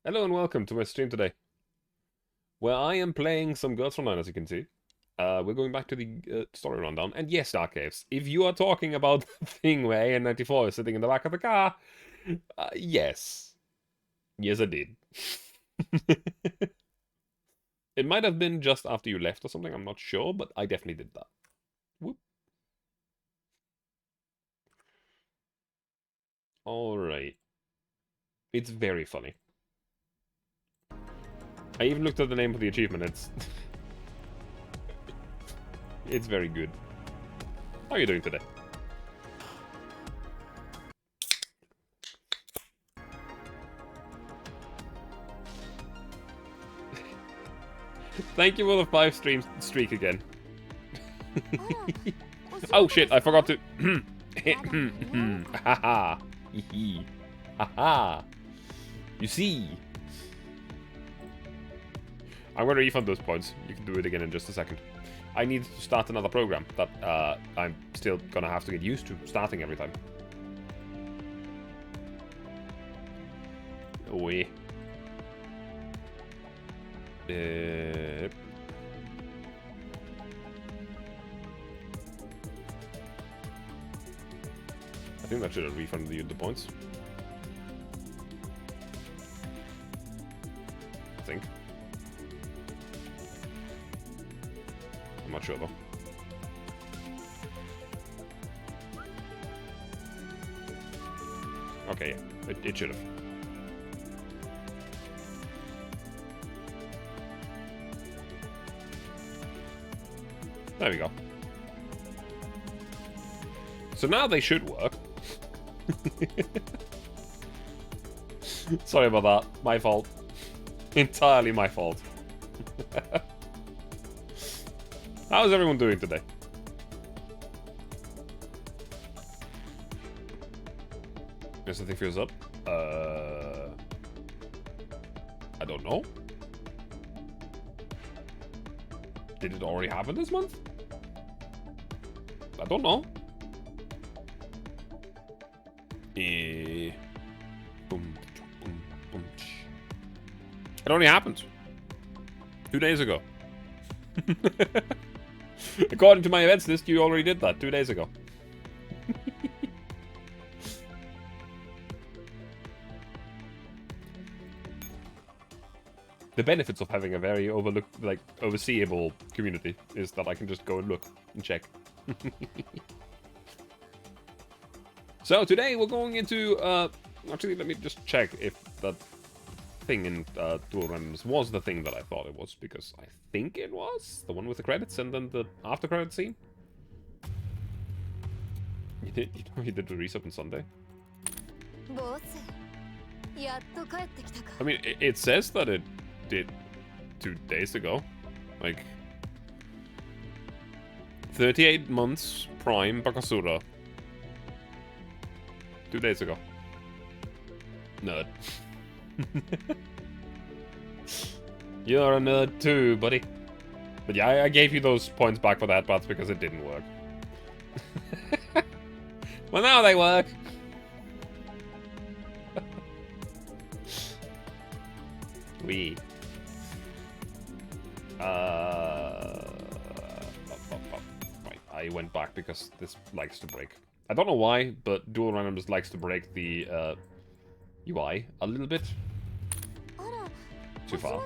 Hello and welcome to my stream today, where I am playing some Girls Frontline, as you can see. We're going back to the story rundown, and yes, Dark Caves, if you are talking about the thing where AN-94 is sitting in the back of the car, yes. Yes, I did. It might have been just after you left or something, I'm not sure, but I definitely did that. Whoop. Alright. It's very funny. I even looked at the name of the achievement, it's very good. How are you doing today? Thank you for the 5 stream streak again. Oh shit, I forgot to... Haha. Haha. You see. I'm going to refund those points. You can do it again in just a second. I need to start another program that I'm still going to have to get used to starting every time. Away. I think that should have refunded you the points. I think. I'm not sure though. Okay, yeah, it should have. There we go. So now they should work. Sorry about that. My fault. Entirely my fault. How's everyone doing today? If something feels up? I don't know. Did it already happen this month? I don't know. It only happened 2 days ago. According to my events list, you already did that 2 days ago. The benefits of having a very overseeable community is that I can just go and look and check. So today we're going into, actually let me just check if that thing in Dual Randoms was the thing that I thought it was, because I think it was the one with the credits and then the after credit scene. You did the resub on Sunday. I mean, it says that it did 2 days ago, like 38 months Prime Bakasura. 2 days ago. Nerd. You're a nerd too, buddy. But yeah, I gave you those points back for that, but that's because it didn't work. Well, now they work. We. Right, I went back because this likes to break. I don't know why, but Dual Randoms likes to break the UI a little bit. Too far.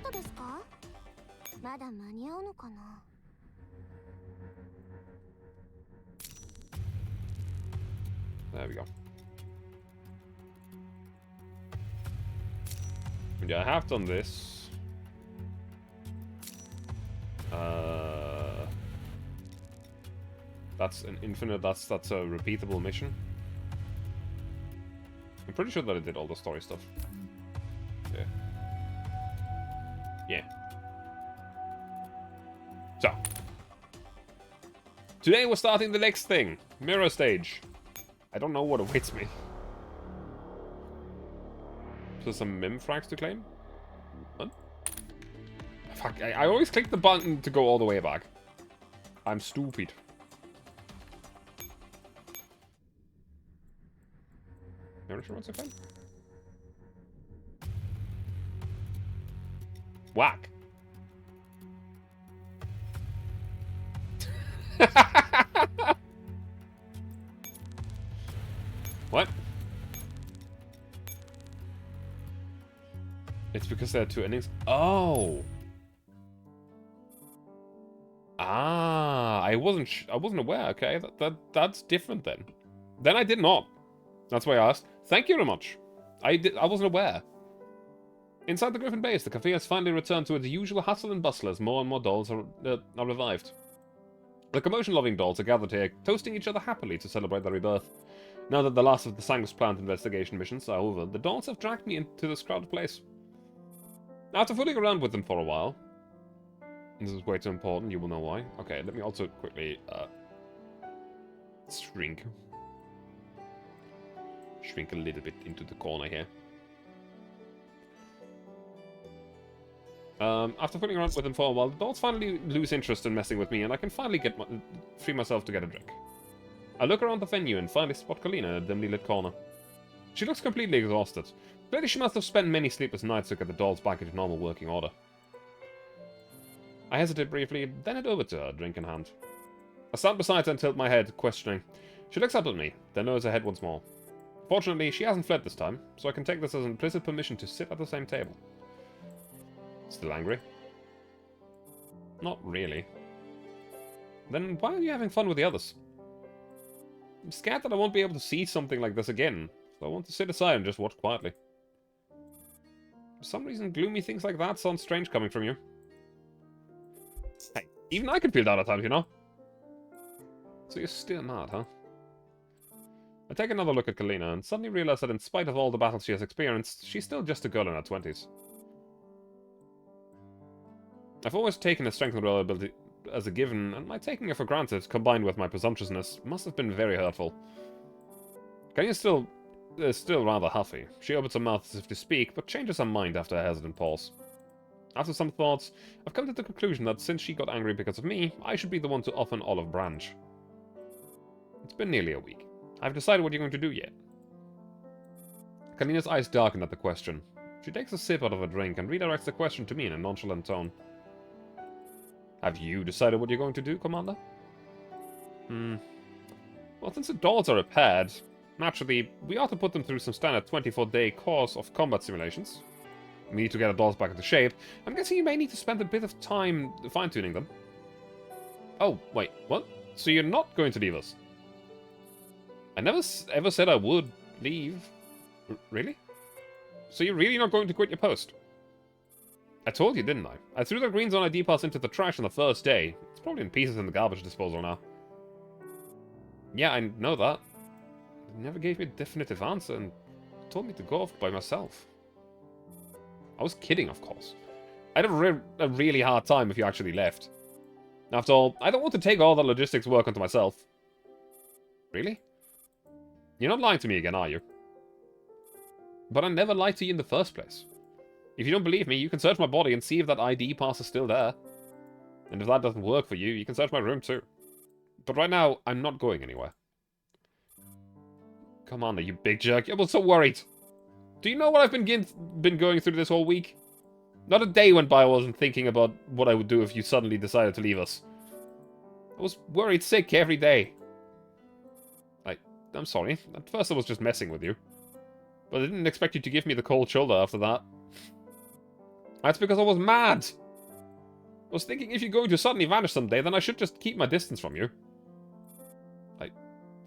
There we go. Yeah, I have done this. That's an infinite, that's a repeatable mission. I'm pretty sure that I did all the story stuff. Yeah. Yeah. So. Today we're starting the next thing. Mirror stage. I don't know what awaits me. So some mem frags to claim? What? Fuck, I always click the button to go all the way back. I'm stupid. Mirror sure what's a fan? Whack. What? It's because there are 2 endings? Oh! Ah, I wasn't aware. Okay, that's different then. Then I did not. That's why I asked. Thank you very much. I wasn't aware. Inside the Griffin base, the cafe has finally returned to its usual hustle and bustle as more and more dolls are revived. The commotion-loving dolls are gathered here, toasting each other happily to celebrate their rebirth. Now that the last of the Sangus plant investigation missions are over, the dolls have dragged me into this crowded place. After fooling around with them for a while, this is way too important, you will know why. Okay, let me also quickly, shrink a little bit into the corner here. After fooling around with them for a while, the dolls finally lose interest in messing with me, and I can finally free myself to get a drink. I look around the venue and finally spot Kalina in a dimly lit corner. She looks completely exhausted. Clearly she must have spent many sleepless nights to get the dolls back into normal working order. I hesitate briefly, then head over to her, drink in hand. I stand beside her and tilt my head, questioning. She looks up at me, then lowers her head once more. Fortunately, she hasn't fled this time, so I can take this as an implicit permission to sit at the same table. Still angry? Not really. Then why are you having fun with the others? I'm scared that I won't be able to see something like this again, so I want to sit aside and just watch quietly. For some reason, gloomy things like that sound strange coming from you. Hey, even I can feel that at times, you know? So you're still mad, huh? I take another look at Kalina and suddenly realize that in spite of all the battles she has experienced, she's still just a girl in her 20s. I've always taken her strength and reliability as a given, and my taking her for granted, combined with my presumptuousness, must have been very hurtful. Kalina is still rather huffy. She opens her mouth as if to speak, but changes her mind after a hesitant pause. After some thoughts, I've come to the conclusion that since she got angry because of me, I should be the one to offer an olive branch. It's been nearly a week. I've decided what you're going to do yet. Kalina's eyes darken at the question. She takes a sip out of her drink and redirects the question to me in a nonchalant tone. Have you decided what you're going to do, Commander? Well, since the dolls are repaired, naturally, we ought to put them through some standard 24-day course of combat simulations. We need to get the dolls back into shape. I'm guessing you may need to spend a bit of time fine-tuning them. Oh, wait, what? So you're not going to leave us? I never ever said I would leave. Really? So you're really not going to quit your post? I told you, didn't I? I threw the Green Zone ID pass into the trash on the first day. It's probably in pieces in the garbage disposal now. Yeah, I know that. You never gave me a definitive answer and told me to go off by myself. I was kidding, of course. I'd have a really hard time if you actually left. After all, I don't want to take all the logistics work onto myself. Really? You're not lying to me again, are you? But I never lied to you in the first place. If you don't believe me, you can search my body and see if that ID pass is still there. And if that doesn't work for you, you can search my room too. But right now, I'm not going anywhere. Commander, you big jerk. I was so worried. Do you know what I've been going through this whole week? Not a day went by I wasn't thinking about what I would do if you suddenly decided to leave us. I was worried sick every day. I'm sorry. At first I was just messing with you. But I didn't expect you to give me the cold shoulder after that. That's because I was mad. I was thinking if you're going to suddenly vanish someday, then I should just keep my distance from you. I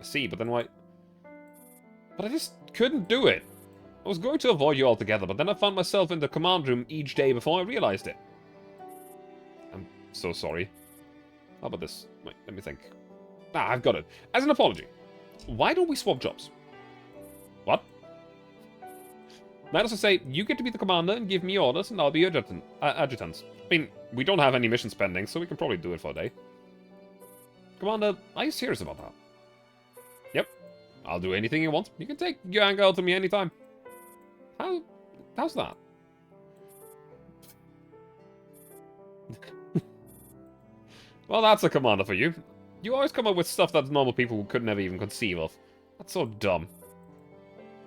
see, but then why... But I just couldn't do it. I was going to avoid you altogether, but then I found myself in the command room each day before I realized it. I'm so sorry. How about this? Wait, let me think. I've got it. As an apology, why don't we swap jobs? What? That is to say, you get to be the commander and give me orders, and I'll be your adjutant. I mean, we don't have any missions pending, so we can probably do it for a day. Commander, are you serious about that? Yep. I'll do anything you want. You can take your anger out of me anytime. How's that? Well, that's a commander for you. You always come up with stuff that normal people could never even conceive of. That's so dumb.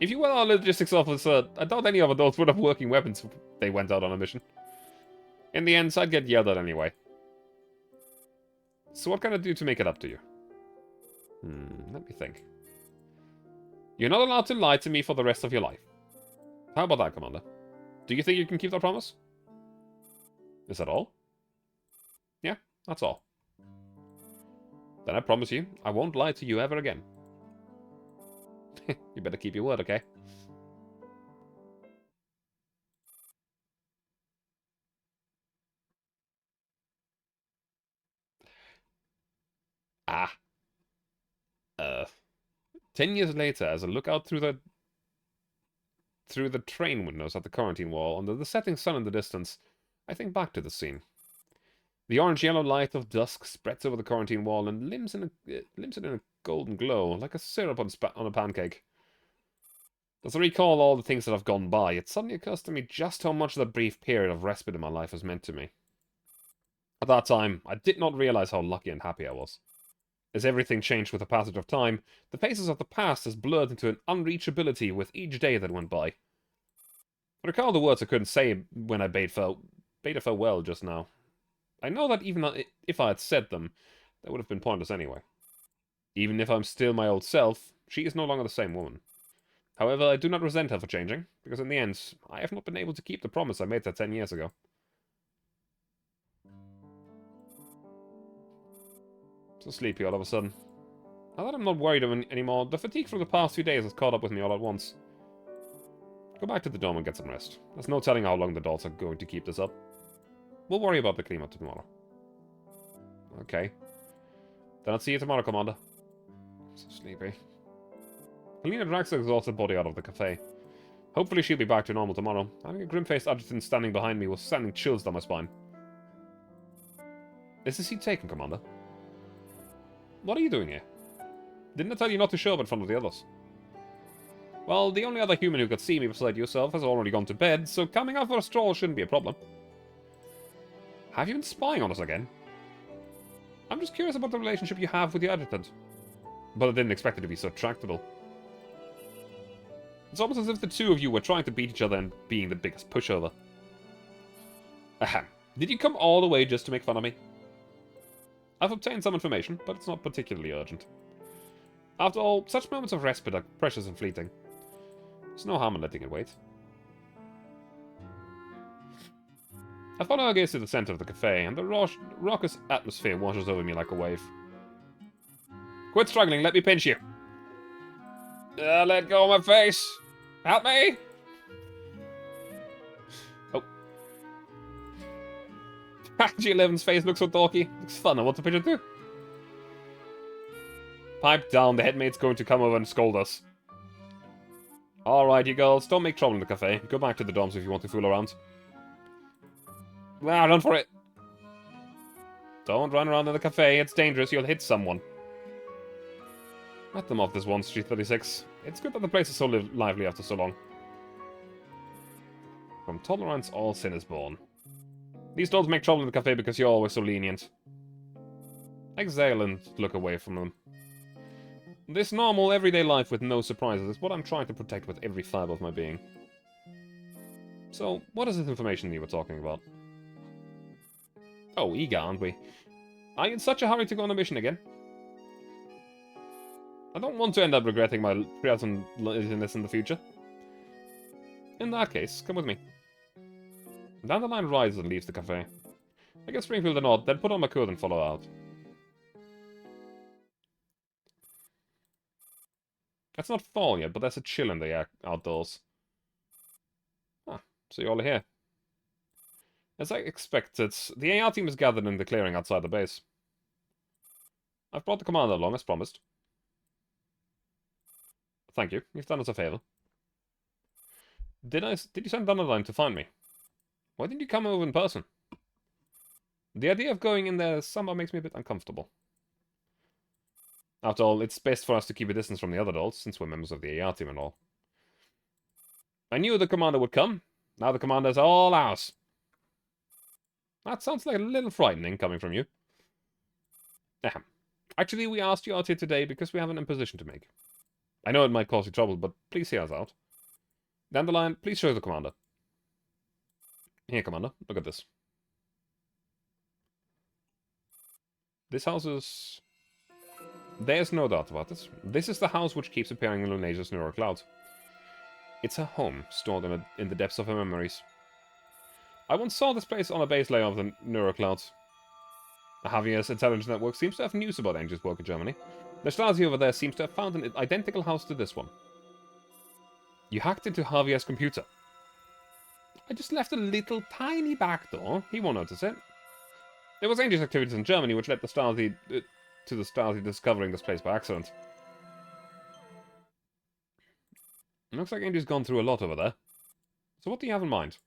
If you were our logistics officer, I doubt any of those would have working weapons if they went out on a mission. In the end, I'd get yelled at anyway. So what can I do to make it up to you? Let me think. You're not allowed to lie to me for the rest of your life. How about that, Commander? Do you think you can keep that promise? Is that all? Yeah, that's all. Then I promise you, I won't lie to you ever again. You better keep your word, okay? Ah. 10 years later, as I look out through the train windows at the quarantine wall, under the setting sun in the distance, I think back to the scene. The orange-yellow light of dusk spreads over the quarantine wall and limns it in a golden glow, like a syrup on a pancake. As I recall all the things that have gone by, it suddenly occurs to me just how much that brief period of respite in my life has meant to me. At that time, I did not realize how lucky and happy I was. As everything changed with the passage of time, the faces of the past has blurred into an unreachability with each day that went by. I recall the words I couldn't say when I bade her farewell just now. I know that even if I had said them, they would have been pointless anyway. Even if I'm still my old self, she is no longer the same woman. However, I do not resent her for changing, because in the end, I have not been able to keep the promise I made her 10 years ago. So sleepy all of a sudden. Now that I'm not worried anymore, the fatigue from the past few days has caught up with me all at once. Go back to the dome and get some rest. There's no telling how long the dolls are going to keep this up. We'll worry about the cleanup tomorrow. Okay. Then I'll see you tomorrow, Commander. I'm so sleepy. Helena drags her exhausted body out of the cafe. Hopefully she'll be back to normal tomorrow. Having a grim-faced adjutant standing behind me was sending chills down my spine. Is the seat taken, Commander? What are you doing here? Didn't I tell you not to show up in front of the others? Well, the only other human who could see me beside yourself has already gone to bed, so coming out for a stroll shouldn't be a problem. Have you been spying on us again? I'm just curious about the relationship you have with your adjutant. But I didn't expect it to be so tractable. It's almost as if the two of you were trying to beat each other and being the biggest pushover. Ahem. Did you come all the way just to make fun of me? I've obtained some information, but it's not particularly urgent. After all, such moments of respite are precious and fleeting. There's no harm in letting it wait. I follow our gaze to the center of the cafe, and the raucous atmosphere washes over me like a wave. Quit struggling, let me pinch you. Let go of my face. Help me! Oh. G11's face looks so dorky. Looks fun, I want to pinch it too. Pipe down, the headmate's going to come over and scold us. Alright, you girls, don't make trouble in the cafe. Go back to the dorms if you want to fool around. Ah, run for it! Don't run around in the cafe, it's dangerous, you'll hit someone. Let them off this one, Street 36. It's good that the place is so lively after so long. From tolerance, all sin is born. These dolls make trouble in the cafe because you're always so lenient. Exhale and look away from them. This normal, everyday life with no surprises is what I'm trying to protect with every fibre of my being. So, what is this information you were talking about? Oh, eager, aren't we? Are you in such a hurry to go on a mission again? I don't want to end up regretting my present laziness in the future. In that case, come with me. Dandelion rises and leaves the cafe. I give Springfield a nod, then put on my coat and follow out. It's not fall yet, but there's a chill in the air outdoors. Ah, so you're all here. As I expected, the AR team is gathered in the clearing outside the base. I've brought the commander along, as promised. Thank you, you've done us a favor. Did you send Dandelion to find me? Why didn't you come over in person? The idea of going in there somehow makes me a bit uncomfortable. After all, it's best for us to keep a distance from the other dolls, since we're members of the AR team and all. I knew the commander would come. Now the commander's all ours. That sounds like a little frightening coming from you. Ahem. Actually, we asked you out here today because we have an imposition to make. I know it might cause you trouble, but please hear us out. Dandelion, please show the commander. Here, Commander, look at this. This house is... There's no doubt about this. This is the house which keeps appearing in Lunasia's neural cloud. It's her home, stored in the depths of her memories. I once saw this place on a base layer of the neural clouds. Javier's intelligence network seems to have news about Angel's work in Germany. The Stasi over there seems to have found an identical house to this one. You hacked into Javier's computer. I just left a little tiny backdoor. He won't notice it. It was Angel's activities in Germany which led the Stasi to the Stasi discovering this place by accident. It looks like Angel's gone through a lot over there. So what do you have in mind?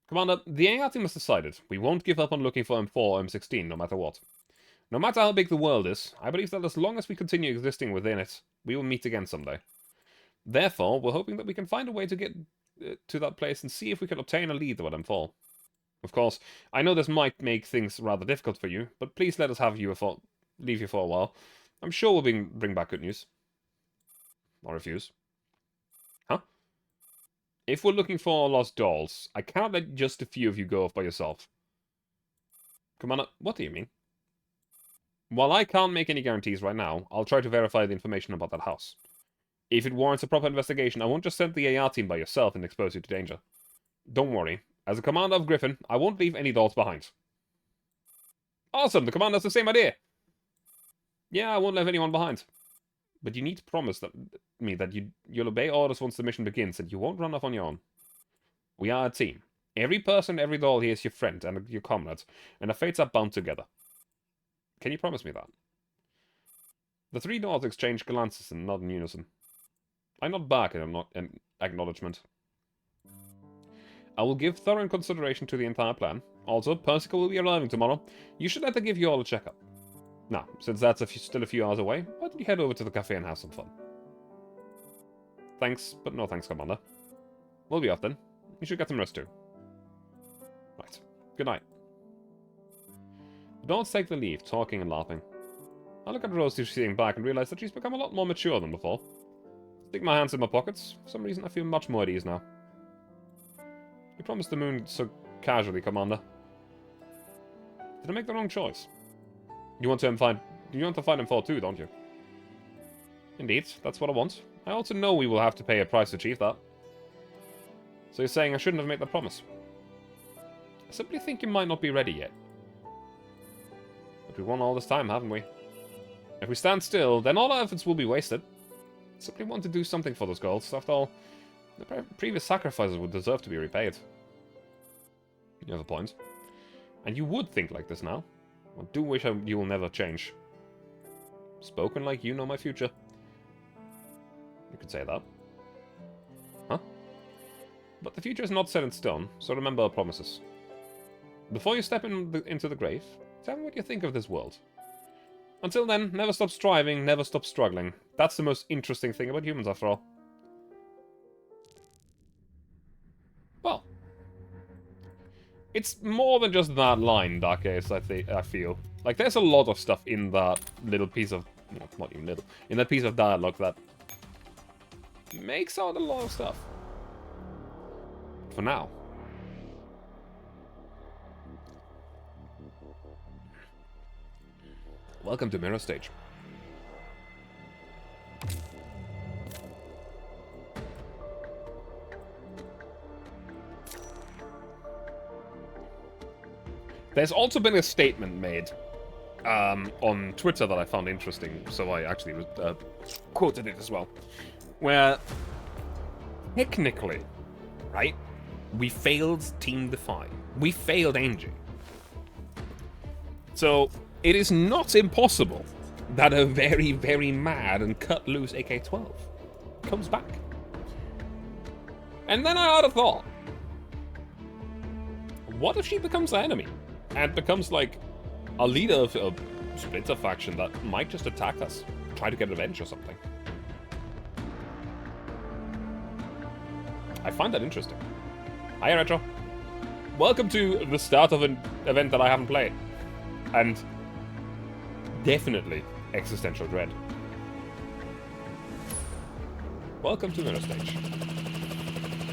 Commander, the AR team has decided we won't give up on looking for M4 or M16 no matter what. No matter how big the world is, I believe that as long as we continue existing within it, we will meet again someday. Therefore, we're hoping that we can find a way to get to that place and see if we can obtain a lead about M4. Of course, I know this might make things rather difficult for you, but please let us have you leave you for a while. I'm sure we'll bring back good news. Or refuse. Huh? If we're looking for lost dolls, I cannot let just a few of you go off by yourself. Commander, what do you mean? While I can't make any guarantees right now, I'll try to verify the information about that house. If it warrants a proper investigation, I won't just send the AR team by yourself and expose you to danger. Don't worry. As a commander of Griffin, I won't leave any dolls behind. Awesome! The commander has the same idea! Yeah, I won't leave anyone behind. But you need to promise me that you'll obey orders once the mission begins and you won't run off on your own. We are a team. Every person, every doll here is your friend and your comrade, and our fates are bound together. Can you promise me that? The three dolls exchange glances and nod in unison. I nod back in acknowledgement. I will give thorough consideration to the entire plan. Also, Persica will be arriving tomorrow. You should let her give you all a checkup. Now, since that's still a few hours away, why don't you head over to the cafe and have some fun? Thanks, but no thanks, Commander. We'll be off then. You should get some rest too. Right. Good night. The dolls take the leave, talking and laughing. I look at Rosie sitting back and realize that she's become a lot more mature than before. Stick my hands in my pockets. For some reason, I feel much more at ease now. You promised the moon so casually, Commander. Did I make the wrong choice? You want to find M4 too, don't you? Indeed, that's what I want. I also know we will have to pay a price to achieve that. So you're saying I shouldn't have made that promise? I simply think you might not be ready yet. But we've won all this time, haven't we? If we stand still, then all our efforts will be wasted. I simply want to do something for those girls. After all, the previous sacrifices would deserve to be repaid. You have a point. And you would think like this now. I do wish you will never change. Spoken like you know my future. You could say that. Huh? But the future is not set in stone, so remember our promises. Before you step into the grave, tell me what you think of this world. Until then, never stop striving, never stop struggling. That's the most interesting thing about humans, after all. Well, it's more than just that line, Dark Ace, I feel. Like, there's a lot of stuff in that little piece of... Well, not even little. In that piece of dialogue that makes out a lot of stuff. For now. Welcome to Mirror Stage. There's also been a statement made on Twitter that I found interesting, so I actually quoted it as well. Where, technically, right, we failed Team Defy. We failed Angie. So, it is not impossible that a very, very mad and cut-loose AK-12 comes back. And then I had a thought. What if she becomes the enemy? And becomes, like, a leader of a splinter faction that might just attack us. Try to get revenge or something. I find that interesting. Hi, Retro. Welcome to the start of an event that I haven't played. And definitely existential dread. Welcome to Mirror Stage.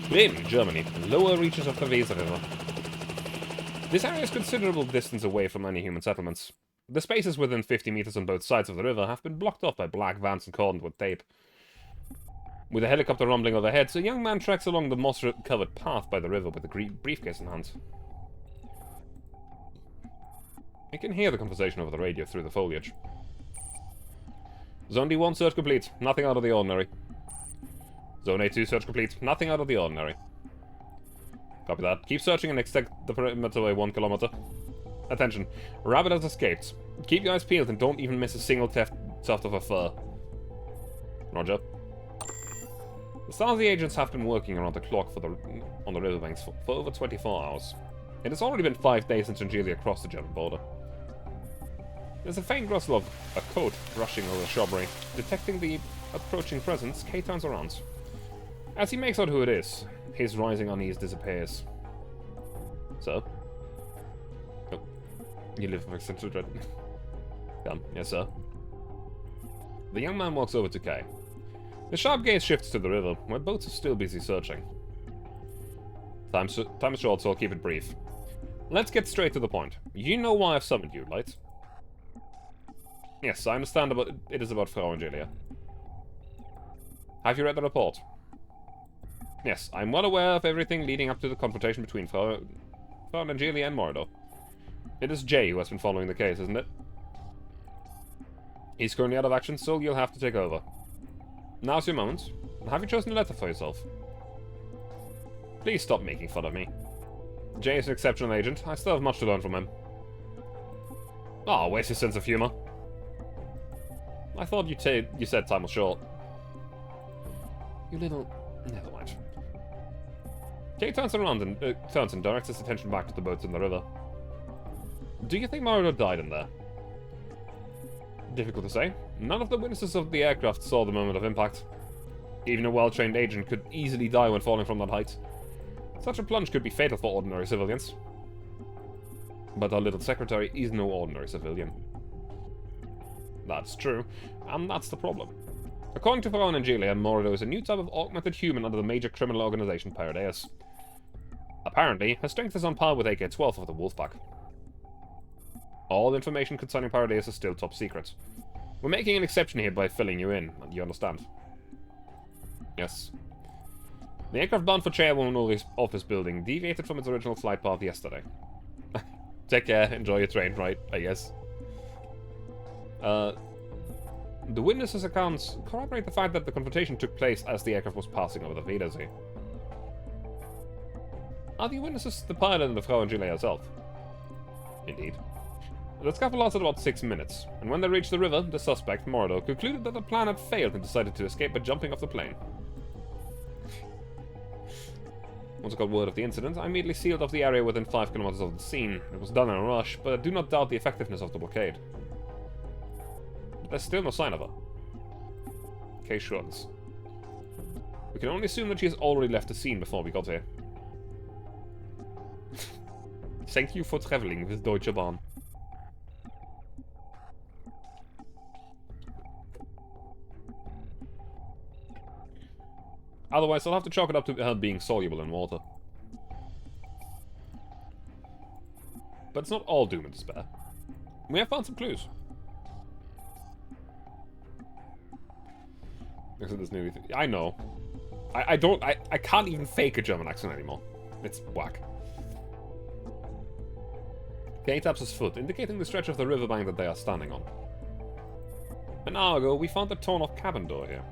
Bremen, Germany, lower reaches of the Weser River. This area is considerable distance away from any human settlements. The spaces within 50 meters on both sides of the river have been blocked off by black vans and cordoned with tape. With a helicopter rumbling overhead, a young man treks along the moss-covered path by the river with a briefcase in hand. You can hear the conversation over the radio through the foliage. Zone D1 search complete. Nothing out of the ordinary. Zone A2 search complete. Nothing out of the ordinary. Copy that. Keep searching and extend the perimeter away 1 kilometer. Attention. Rabbit has escaped. Keep your eyes peeled and don't even miss a single tuft of her fur. Roger. The Stasi agents have been working around the clock on the riverbanks for over 24 hours. It has already been 5 days since Angelia crossed the German border. There's a faint rustle of a coat brushing over the shrubbery. Detecting the approaching presence, Kay turns around. As he makes out who it is, his rising unease disappears. Sir? Oh. You live with Central Dread. Come, yes, sir. The young man walks over to Kay. The sharp gaze shifts to the river, where boats are still busy searching. Time is short, so I'll keep it brief. Let's get straight to the point. You know why I've summoned you, right? Yes, I understand it is about Frau Angelia. Have you read the report? Yes, I'm well aware of everything leading up to the confrontation between Frau Angelia and Mordor. It is Jay who has been following the case, isn't it? He's currently out of action, so you'll have to take over. Now's your moment. Have you chosen a letter for yourself? Please stop making fun of me. Jay is an exceptional agent. I still have much to learn from him. Oh, where's your sense of humor? I thought you said time was short. You little... Never mind. Jay turns around and directs his attention back to the boats in the river. Do you think Mordor died in there? Difficult to say. None of the witnesses of the aircraft saw the moment of impact. Even a well-trained agent could easily die when falling from that height. Such a plunge could be fatal for ordinary civilians. But our little secretary is no ordinary civilian. That's true, and that's the problem. According to Frau Angelia, Mordor is a new type of augmented human under the major criminal organization Paradeus. Apparently, her strength is on par with AK-12 of the Wolfpack. All information concerning Paradeus is still top secret. We're making an exception here by filling you in, you understand? Yes. The aircraft bound for Chairwoman office building deviated from its original flight path yesterday. Take care, enjoy your train ride, I guess. The witnesses' accounts corroborate the fact that the confrontation took place as the aircraft was passing over the Wiedersee. Are the witnesses the pilot and the Frau Angelia herself? Indeed. The scuffle lasted about 6 minutes, and when they reached the river, the suspect, Mordor, concluded that the plan had failed and decided to escape by jumping off the plane. Once I got word of the incident, I immediately sealed off the area within 5 kilometers of the scene. It was done in a rush, but I do not doubt the effectiveness of the blockade. But there's still no sign of her. Kay shrugs. We can only assume that she has already left the scene before we got here. Thank you for traveling with Deutsche Bahn. Otherwise, I'll have to chalk it up to her being soluble in water. But it's not all doom and despair. We have found some clues. I know. I can't even fake a German accent anymore. It's whack. Kay taps his foot, indicating the stretch of the riverbank that they are standing on. An hour ago, we found the torn-off cabin door here.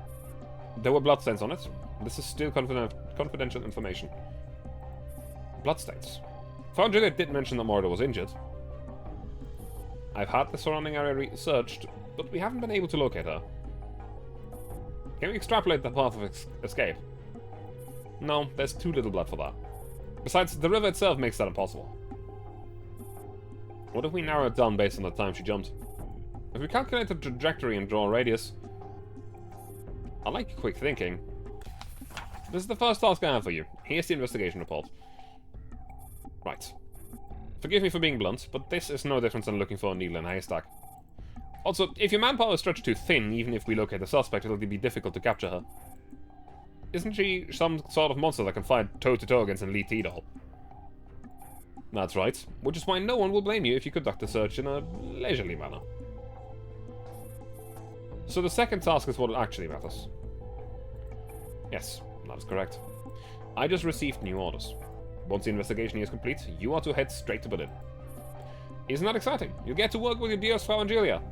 There were bloodstains on it. This is still confidential information. Bloodstains. Frau Angelia did mention that Mordor was injured. I've had the surrounding area searched, but we haven't been able to locate her. Can we extrapolate the path of escape? No, there's too little blood for that. Besides, the river itself makes that impossible. What if we narrow it down based on the time she jumped? If we calculate the trajectory and draw a radius... I like quick thinking. This is the first task I have for you. Here's the investigation report. Right. Forgive me for being blunt, but this is no different than looking for a needle in a haystack. Also, if your manpower is stretched too thin, even if we locate the suspect, it'll be difficult to capture her. Isn't she some sort of monster that can fight toe-to-toe against an elite T-doll? That's right, which is why no one will blame you if you conduct the search in a leisurely manner. So the second task is what actually matters. Yes, that is correct. I just received new orders. Once the investigation is complete, you are to head straight to Berlin. Isn't that exciting? You get to work with your dearest Frau Angelia.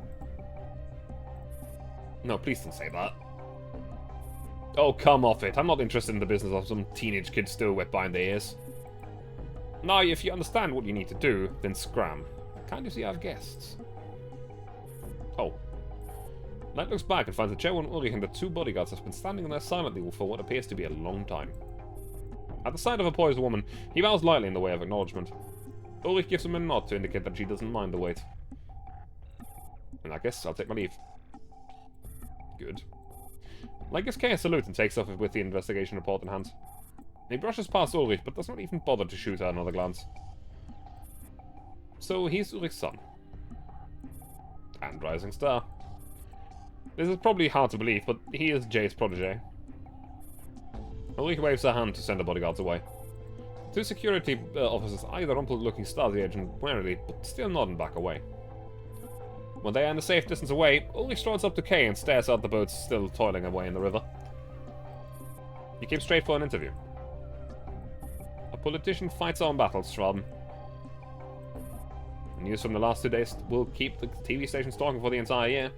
No, please don't say that. Oh, come off it. I'm not interested in the business of some teenage kid still wet behind the ears. Now, if you understand what you need to do, then scram. Can't you see I have guests? Oh. Knight looks back and finds that Chairwoman Ulrich and the two bodyguards have been standing there silently for what appears to be a long time. At the sight of a poised woman, he bows lightly in the way of acknowledgement. Ulrich gives him a nod to indicate that she doesn't mind the wait. In that case, I'll take my leave. Good. Like gives Kay a salute and takes off with the investigation report in hand. He brushes past Ulrich, but does not even bother to shoot her another glance. So he's Ulrich's son. And rising star. This is probably hard to believe, but he is Jay's protege. Ulrich waves her hand to send the bodyguards away. Two security officers eye the rumpled-looking Stasi agent warily, but still nod and back away. When they are in a safe distance away, Ulrich strolls up to Kay and stares out the boats still toiling away in the river. You came straight for an interview. A politician fights our own battles, Schwaben. News from the last 2 days will keep the TV stations talking for the entire year.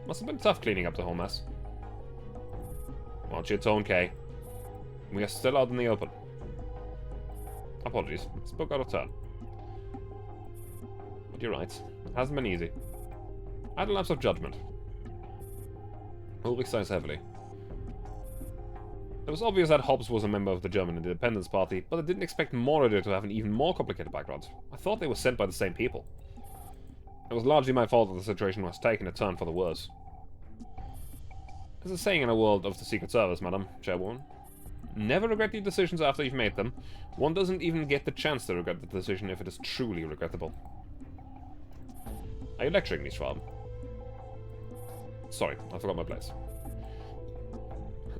Must have been tough cleaning up the whole mess. Watch your tone, Kay. We are still out in the open. Apologies, spoke out of turn. But you're right, it hasn't been easy. I had a lapse of judgment. Ulrich sighs heavily. It was obvious that Hobbes was a member of the German Independence Party, but I didn't expect Moroder to have an even more complicated background. I thought they were sent by the same people. It was largely my fault that the situation was taking a turn for the worse. There's a saying in a world of the Secret Service, Madam Chairwoman. Never regret your decisions after you've made them. One doesn't even get the chance to regret the decision if it is truly regrettable. Are you lecturing me, Schwab? Sorry, I forgot my place.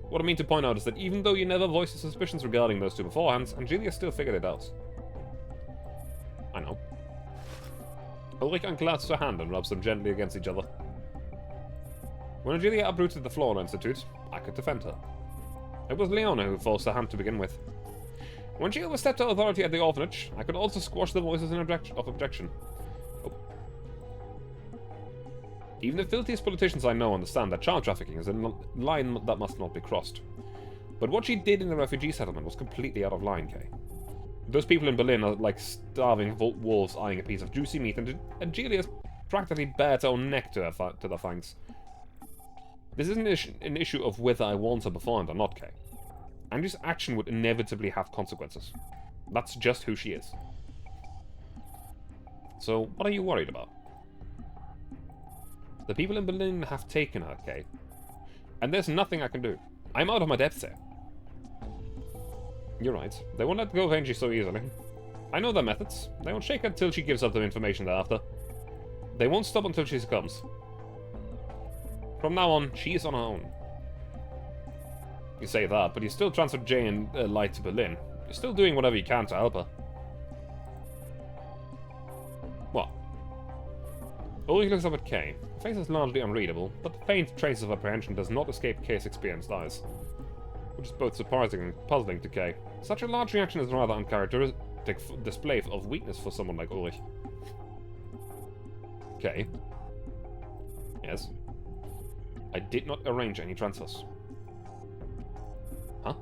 What I mean to point out is that even though you never voiced your suspicions regarding those two beforehand, Angelia still figured it out. I know. Ulrich unclasps her hand and rubs them gently against each other. When Angelia uprooted the Flora Institute, I could defend her. It was Leona who forced her hand to begin with. When she overstepped her authority at the orphanage, I could also squash the voices of objection. Oh. Even the filthiest politicians I know understand that child trafficking is a line that must not be crossed. But what she did in the refugee settlement was completely out of line, Kay. Those people in Berlin are like starving wolves eyeing a piece of juicy meat, and Angelia's practically bared her own neck to their fangs. This isn't an issue of whether I want her beforehand or not, Kay. Angie's action would inevitably have consequences. That's just who she is. So, what are you worried about? The people in Berlin have taken her, Kay. And there's nothing I can do. I'm out of my depth here. You're right. They won't let go of Angie so easily. I know their methods. They won't shake her until she gives up the information thereafter. They won't stop until she succumbs. From now on, she is on her own. You say that, but you still transferred Jay and Light to Berlin. You're still doing whatever you can to help her. What? Ulrich looks up at Kay. Her face is largely unreadable, but the faint trace of apprehension does not escape Kay's experienced eyes. Which is both surprising and puzzling to Kay. Such a large reaction is a rather uncharacteristic display of weakness for someone like Ulrich. Kay? Yes? I did not arrange any transfers. Huh?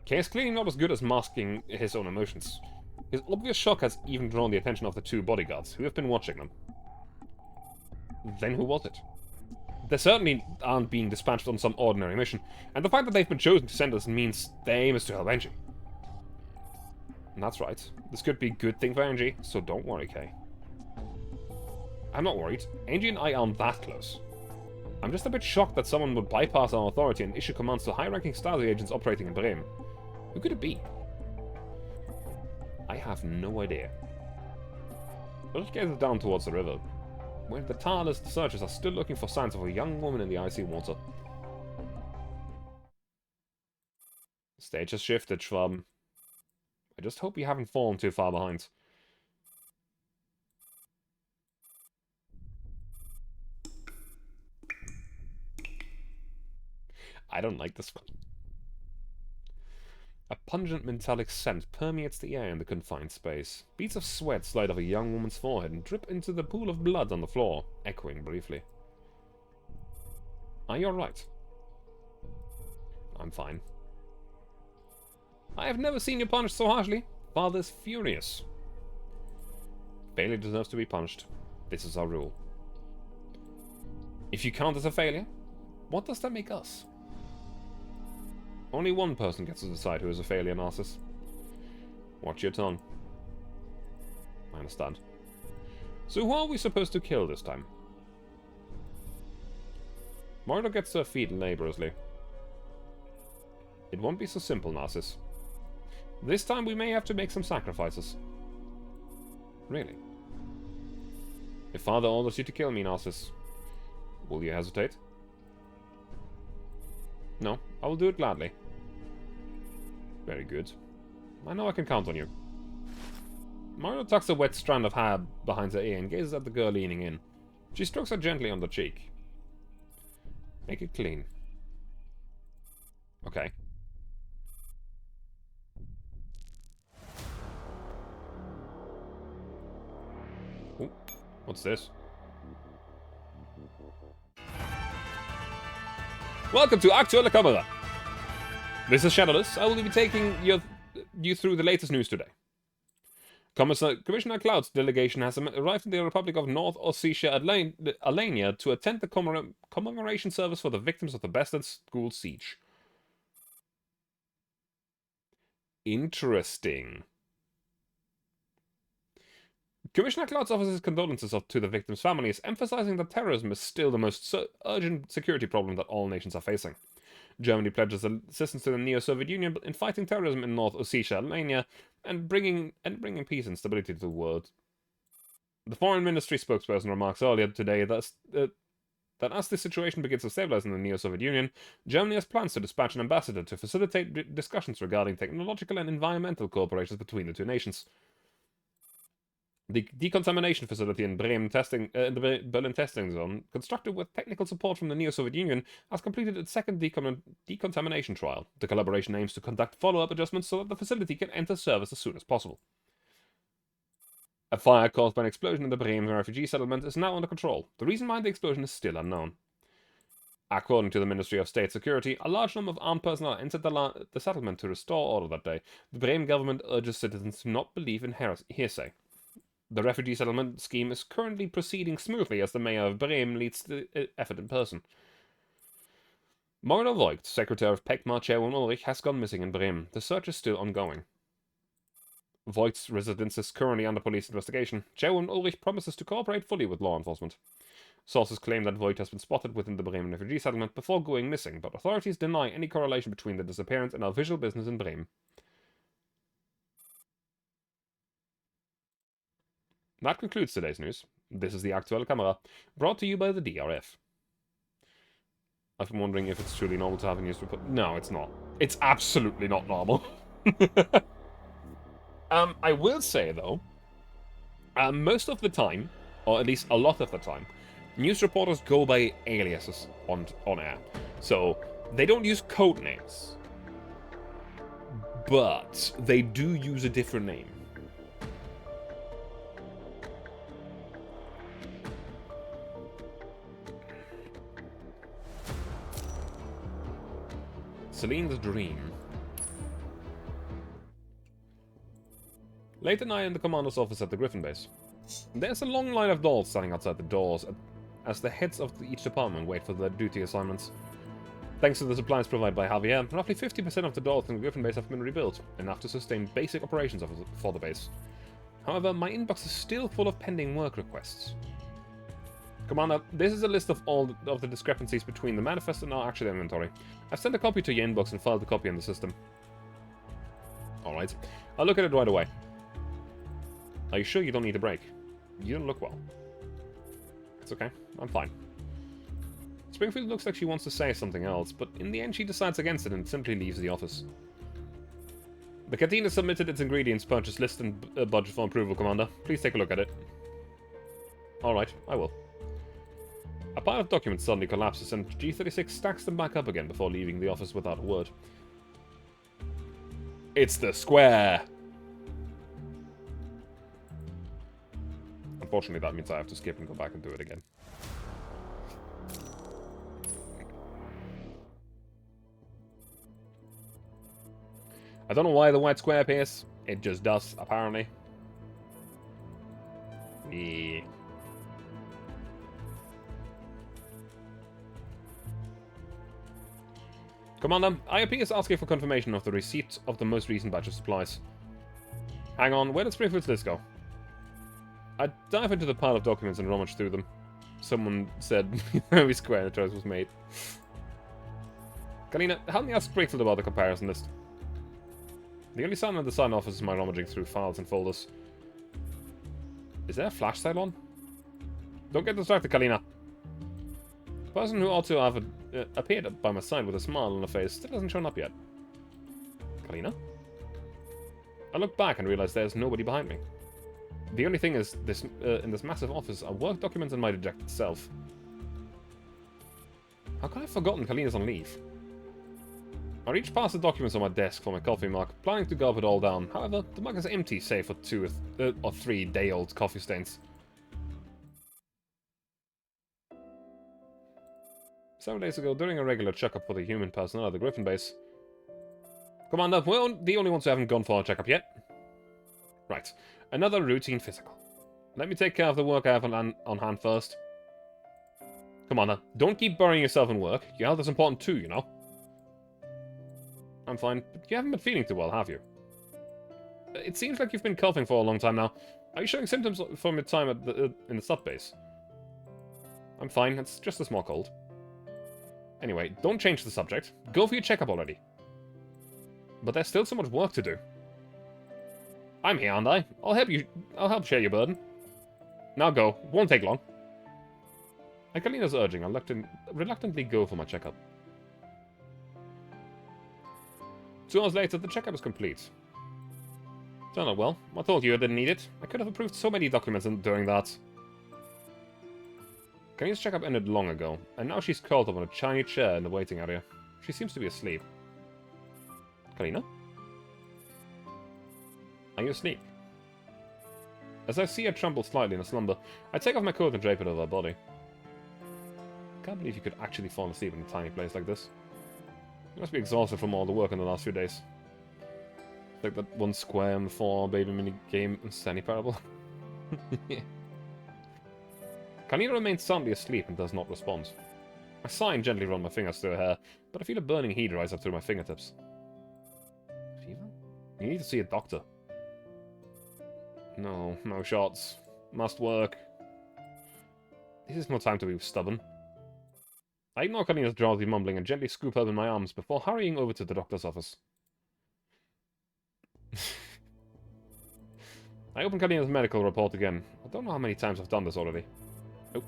Kay is clearly not as good as masking his own emotions. His obvious shock has even drawn the attention of the two bodyguards, who have been watching them. Then who was it? They certainly aren't being dispatched on some ordinary mission, and the fact that they've been chosen to send us means their aim is to help Angie. And that's right. This could be a good thing for Angie, so don't worry, Kay. I'm not worried. Angie and I aren't that close. I'm just a bit shocked that someone would bypass our authority and issue commands to high-ranking Stasi agents operating in Bremen. Who could it be? I have no idea. Ulrich gazes down towards the river, where the tireless searchers are still looking for signs of a young woman in the icy water. The stage has shifted, Schwaben. I just hope you haven't fallen too far behind. I don't like this one. A pungent metallic scent permeates the air in the confined space. Beads of sweat slide off a young woman's forehead and drip into the pool of blood on the floor, echoing briefly. Are you alright? I'm fine. I have never seen you punished so harshly. Father's furious. Failure deserves to be punished. This is our rule. If you count as a failure, what does that make us? Only one person gets to decide who is a failure, Narcissus. Watch your tone. I understand. So who are we supposed to kill this time? Moira gets to her feet laboriously. It won't be so simple, Narcissus. This time we may have to make some sacrifices. Really? If Father orders you to kill me, Narcissus, will you hesitate? No, I will do it gladly. Very good. I know I can count on you. Moira tucks a wet strand of hair behind her ear and gazes at the girl leaning in. She strokes her gently on the cheek. Make it clean. Okay. Ooh, what's this? Welcome to Aktuelle Kamera. This is Shadowless. I will be taking you through the latest news today. Commissioner Cloud's delegation has arrived in the Republic of North Ossetia, Alania, to attend the commemoration service for the victims of the Bastard School siege. Interesting. Commissioner Cloud's offers his condolences to the victims' families, emphasizing that terrorism is still the most urgent security problem that all nations are facing. Germany pledges assistance to the neo-Soviet Union in fighting terrorism in North Ossetia, Albania, and bringing peace and stability to the world. The Foreign Ministry spokesperson remarks earlier today that as the situation begins to stabilize in the neo-Soviet Union, Germany has plans to dispatch an ambassador to facilitate discussions regarding technological and environmental cooperation between the two nations. The decontamination facility in Bremen in the Berlin testing zone, constructed with technical support from the neo-Soviet Union, has completed its second decontamination trial. The collaboration aims to conduct follow-up adjustments so that the facility can enter service as soon as possible. A fire caused by an explosion in the Bremen refugee settlement is now under control. The reason behind the explosion is still unknown. According to the Ministry of State Security, a large number of armed personnel entered the settlement to restore order that day. The Bremen government urges citizens to not believe in hearsay. The refugee settlement scheme is currently proceeding smoothly as the mayor of Bremen leads the effort in person. Moira Voigt, secretary of PECMA Chairwoman Ulrich, has gone missing in Bremen. The search is still ongoing. Voigt's residence is currently under police investigation. Chairwoman Ulrich promises to cooperate fully with law enforcement. Sources claim that Voigt has been spotted within the Bremen refugee settlement before going missing, but authorities deny any correlation between the disappearance and our official business in Bremen. That concludes today's news. This is the Aktuelle Kamera, brought to you by the DRF. I've been wondering if it's truly normal to have a news report. No, it's not. It's absolutely not normal. I will say, though, most of the time, or at least a lot of the time, news reporters go by aliases on air. So, they don't use code names. But they do use a different name. Celine's dream. Late at night in the commander's office at the Griffin base. There's a long line of dolls standing outside the doors as the heads of each department wait for their duty assignments. Thanks to the supplies provided by Javier, roughly 50% of the dolls in the Griffin base have been rebuilt, enough to sustain basic operations for the base. However, my inbox is still full of pending work requests. Commander, this is a list of all of the discrepancies between the manifest and our actual inventory. I've sent a copy to your inbox and filed the copy in the system. Alright, I'll look at it right away. Are you sure you don't need a break? You don't look well. It's okay, I'm fine. Springfield looks like she wants to say something else, but in the end she decides against it and simply leaves the office. The canteen has submitted its ingredients purchase list and budget for approval, Commander. Please take a look at it. Alright, I will. A pile of documents suddenly collapses and G36 stacks them back up again before leaving the office without a word. It's the square! Unfortunately, that means I have to skip and go back and do it again. I don't know why the white square appears. It just does, apparently. Yeah. Commander, IOP is asking for confirmation of the receipt of the most recent batch of supplies. Hang on, where did Springfield's list go? I dive into the pile of documents and rummage through them. Someone said every square choice was made. Kalina, help me ask Springfield about the comparison list. The only sign on the sign office is my rummaging through files and folders. Is there a flash sale on? Don't get distracted, Kalina. The person who ought to have appeared by my side with a smile on her face still hasn't shown up yet. Kalina? I look back and realize there's nobody behind me. The only thing is, in this massive office are work documents and my dejected self. How could I have forgotten Kalina's on leave? I reach past the documents on my desk for my coffee mug, planning to gulp it all down. However, the mug is empty save for 2 or 3 day-old coffee stains. 7 days ago, during a regular checkup for the human personnel at the Griffin base. Commander, we're the only ones who haven't gone for a checkup yet. Right, another routine physical. Let me take care of the work I have on hand first. Commander, don't keep burying yourself in work. Your health is important too, you know. I'm fine, but you haven't been feeling too well, have you? It seems like you've been coughing for a long time now. Are you showing symptoms from your time at in the sub-base? I'm fine, it's just a small cold. Anyway, don't change the subject. Go for your checkup already. But there's still so much work to do. I'm here, aren't I? I'll help share your burden. Now go. Won't take long. At Kalina's urging, I reluctantly go for my checkup. 2 hours later, the checkup is complete. Turned out well. I told you I didn't need it. I could have approved so many documents during that. Kalina's checkup ended long ago, and now she's curled up on a shiny chair in the waiting area. She seems to be asleep. Kalina? Are you asleep? As I see her tremble slightly in a slumber, I take off my coat and drape it over her body. I can't believe you could actually fall asleep in a tiny place like this. You must be exhausted from all the work in the last few days. Like that one square and 4 baby mini game and Stanley Parable. Kalina remains soundly asleep and does not respond. I sigh and gently run my fingers through her hair, but I feel a burning heat rise up through my fingertips. Fever? You need to see a doctor. No, no shots. Must work. This is no time to be stubborn. I ignore Kalina's drowsy mumbling and gently scoop her in my arms before hurrying over to the doctor's office. I open Kalina's medical report again. I don't know how many times I've done this already. Nope.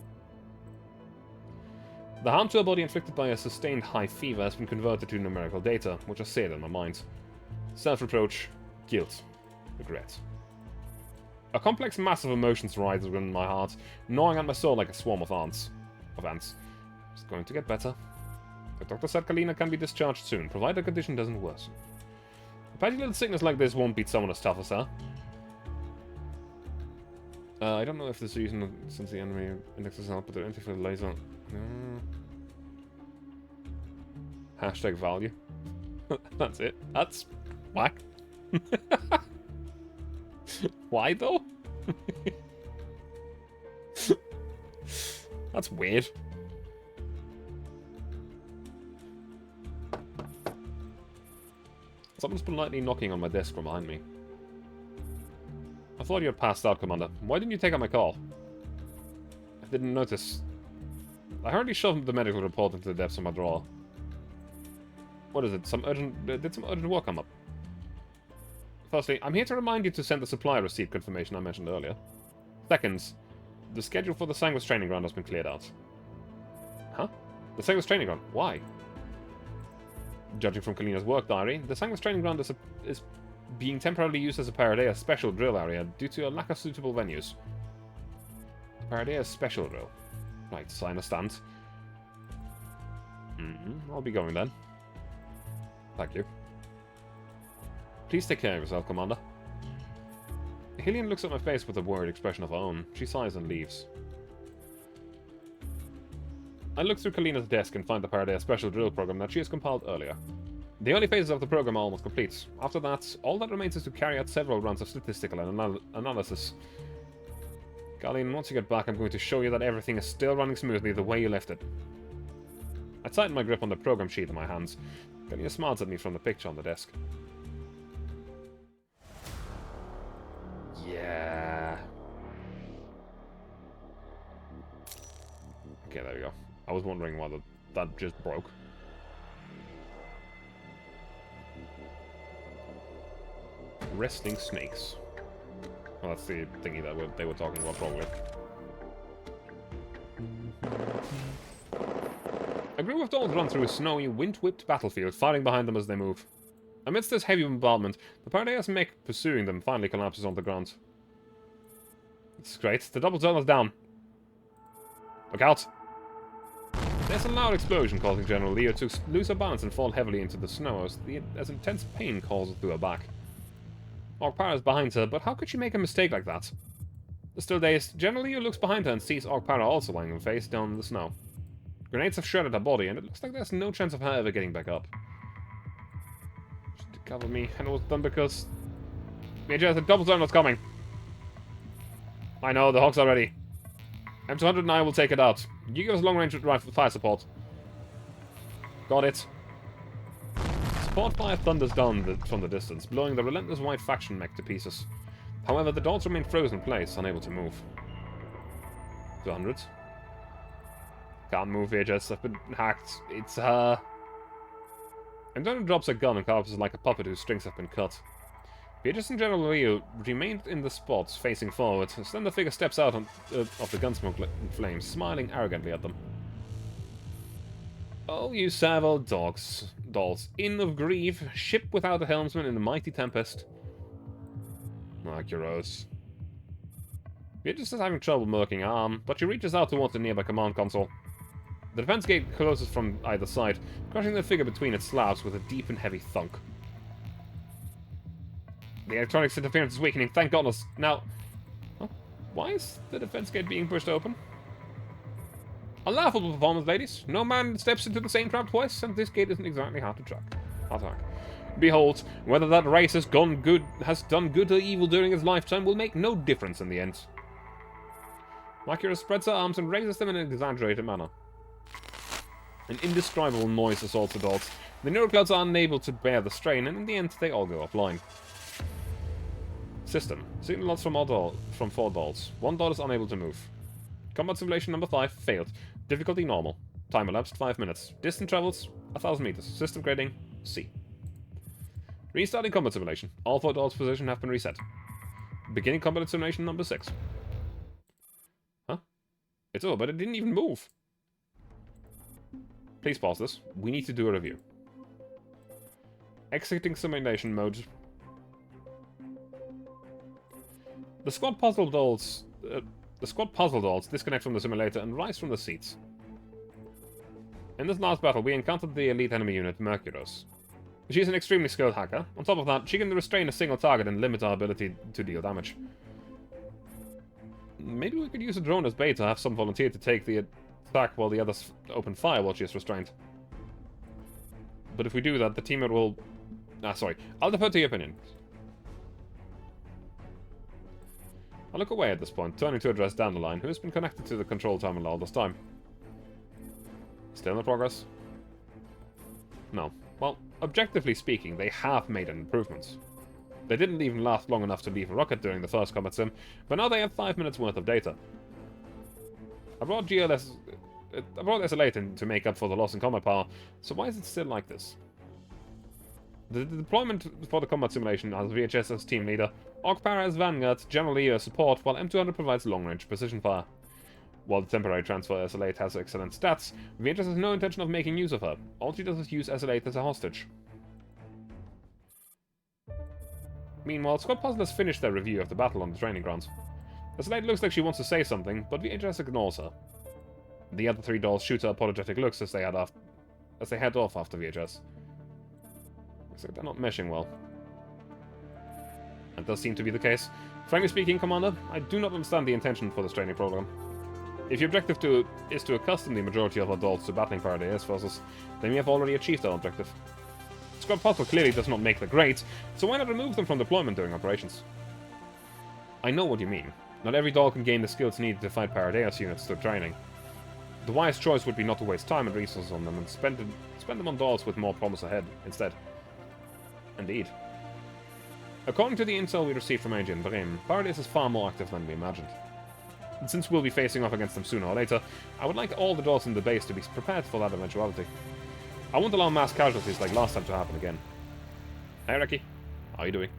The harm to her body inflicted by a sustained high fever has been converted to numerical data, which are seared in my mind. Self-reproach, guilt, regret. A complex mass of emotions rises within my heart, gnawing at my soul like a swarm of ants. It's going to get better. The doctor said Kalina can be discharged soon, provided the condition doesn't worsen. A petty little sickness like this won't beat someone as tough as her. I don't know if this reason since the enemy indexes help, but they're empty for the laser. Hashtag value. That's it. That's whack. Why though? That's weird. Someone's politely knocking on my desk from behind me. I thought you had passed out, Commander. Why didn't you take up my call? I didn't notice. I hurriedly shoved the medical report into the depths of my drawer. What is it? Did some urgent work come up? Firstly, I'm here to remind you to send the supply receipt confirmation I mentioned earlier. Second, the schedule for the Sanguis training ground has been cleared out. Huh? The Sanguis training ground? Why? Judging from Kalina's work diary, the Sanguis training ground is being temporarily used as a Paradea special drill area due to a lack of suitable venues. Paradea special drill. Right, so I understand. I'll be going then. Thank you. Please take care of yourself, Commander. Hillian looks at my face with a worried expression of her own. She sighs and leaves. I look through Kalina's desk and find the Paradea special drill program that she has compiled earlier. The early phases of the program are almost complete. After that, all that remains is to carry out several rounds of statistical analysis. Kalina, once you get back, I'm going to show you that everything is still running smoothly the way you left it. I tighten my grip on the program sheet in my hands. Kalina smiles at me from the picture on the desk. Yeah. Okay, there we go. I was wondering why that just broke. Resting snakes. Well, that's the thingy that they were talking about, probably. A group of dolls run through a snowy, wind-whipped battlefield, firing behind them as they move. Amidst this heavy bombardment, the Paradea's mech pursuing them finally collapses on the ground. It's great. The double zone is down. Look out! There's a loud explosion causing General Leo to lose her balance and fall heavily into the snow as intense pain courses through her back. Ogpara is behind her, but how could she make a mistake like that? Still dazed, General Leo looks behind her and sees Ogpara also lying face down in the snow. Grenades have shredded her body, and it looks like there's no chance of her ever getting back up. She did cover me, and it was done because... Major, the double zone was coming! I know, the Hawks are ready. M200 and I will take it out. You give us long-range rifle fire support. Got it. Support fire thunders down from the distance, blowing the relentless white faction mech to pieces. However, the dolls remain frozen in place, unable to move. 200. Can't move here, Jess. I've been hacked. It's her. M200 drops a gun and collapses like a puppet whose strings have been cut. Beatrice and General Leo remained in the spots, facing forward. A slender figure steps out of the gunsmoke in flames, smiling arrogantly at them. Oh, you serval dolls. Inn of grief, ship without a helmsman in the mighty tempest. Accurate. Beatrice is having trouble marking her arm, but she reaches out towards the nearby command console. The defense gate closes from either side, crushing the figure between its slabs with a deep and heavy thunk. The electronics interference is weakening, thank goodness. Now... Oh, why is the defense gate being pushed open? A laughable performance, ladies. No man steps into the same trap twice, and this gate isn't exactly hard to track. Behold, whether that race has done good or evil during its lifetime will make no difference in the end. Makira spreads her arms and raises them in an exaggerated manner. An indescribable noise assaults the dolls. The neuroclouds are unable to bear the strain, and in the end, they all go offline. System. Signal loss from 4 dolls. 1 doll is unable to move. Combat simulation number 5 failed. Difficulty normal. Time elapsed 5 minutes. Distance travels 1,000 meters. System grading C. Restarting combat simulation. All 4 dolls' position have been reset. Beginning combat simulation number 6. Huh? It's over, but it didn't even move. Please pause this. We need to do a review. Exiting simulation mode. The squad puzzle dolls disconnect from the simulator and rise from the seats. In this last battle, we encountered the elite enemy unit, Mercuros. She's an extremely skilled hacker. On top of that, she can restrain a single target and limit our ability to deal damage. Maybe we could use a drone as bait to have some volunteer to take the attack while the others open fire while she is restrained. But if we do that, the teammate will... I'll defer to your opinion. I look away at this point, turning to address Dandelion, who has been connected to the control terminal all this time. Still no progress? No. Well, objectively speaking, they have made an improvement. They didn't even last long enough to leave a rocket during the first combat sim, but now they have 5 minutes worth of data. I brought SLA in to make up for the loss in combat power, so why is it still like this? The deployment for the combat simulation has VHS as team leader, Ogpara as vanguard, General Leo as support, while M200 provides long-range precision fire. While the temporary transfer SL8 has excellent stats, VHS has no intention of making use of her. All she does is use SL8 as a hostage. Meanwhile, Squad Puzzle has finished their review of the battle on the training grounds. The slate looks like she wants to say something, but VHS ignores her. The other three dolls shoot her apologetic looks as they head off after VHS. Looks like they're not meshing well. That does seem to be the case. Frankly speaking, Commander, I do not understand the intention for this training program. If your objective is to accustom the majority of adults to battling Paradise forces, then we have already achieved that objective. Squad Puzzle clearly does not make the grades, so why not remove them from deployment during operations? I know what you mean. Not every doll can gain the skills needed to fight Paradise units through training. The wise choice would be not to waste time and resources on them and spend them on dolls with more promise ahead instead. Indeed. According to the intel we received from Agent Brehm, Paradise is far more active than we imagined. And since we'll be facing off against them sooner or later, I would like all the dolls in the base to be prepared for that eventuality. I won't allow mass casualties like last time to happen again. Hey Reki, how are you doing?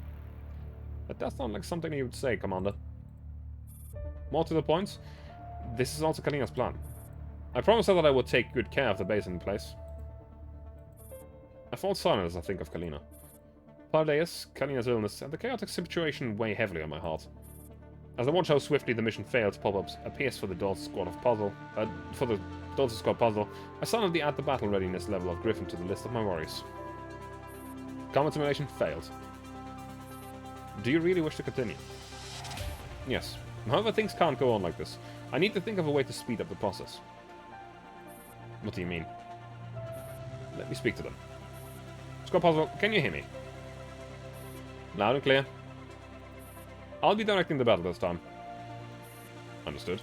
That does sound like something you would say, Commander. More to the point, this is also Kalina's plan. I promised her that I would take good care of the base in place. I fall silent as I think of Kalina. Pardeus, Kalina's illness, and the chaotic situation weigh heavily on my heart. As I watch how swiftly the mission failed, pop-ups appears for the Dolls Squad Puzzle, I silently add the battle readiness level of Griffin to the list of my worries. Combat simulation failed. Do you really wish to continue? Yes. However, things can't go on like this. I need to think of a way to speed up the process. What do you mean? Let me speak to them. Squad Puzzle, can you hear me? Loud and clear. I'll be directing the battle this time. Understood.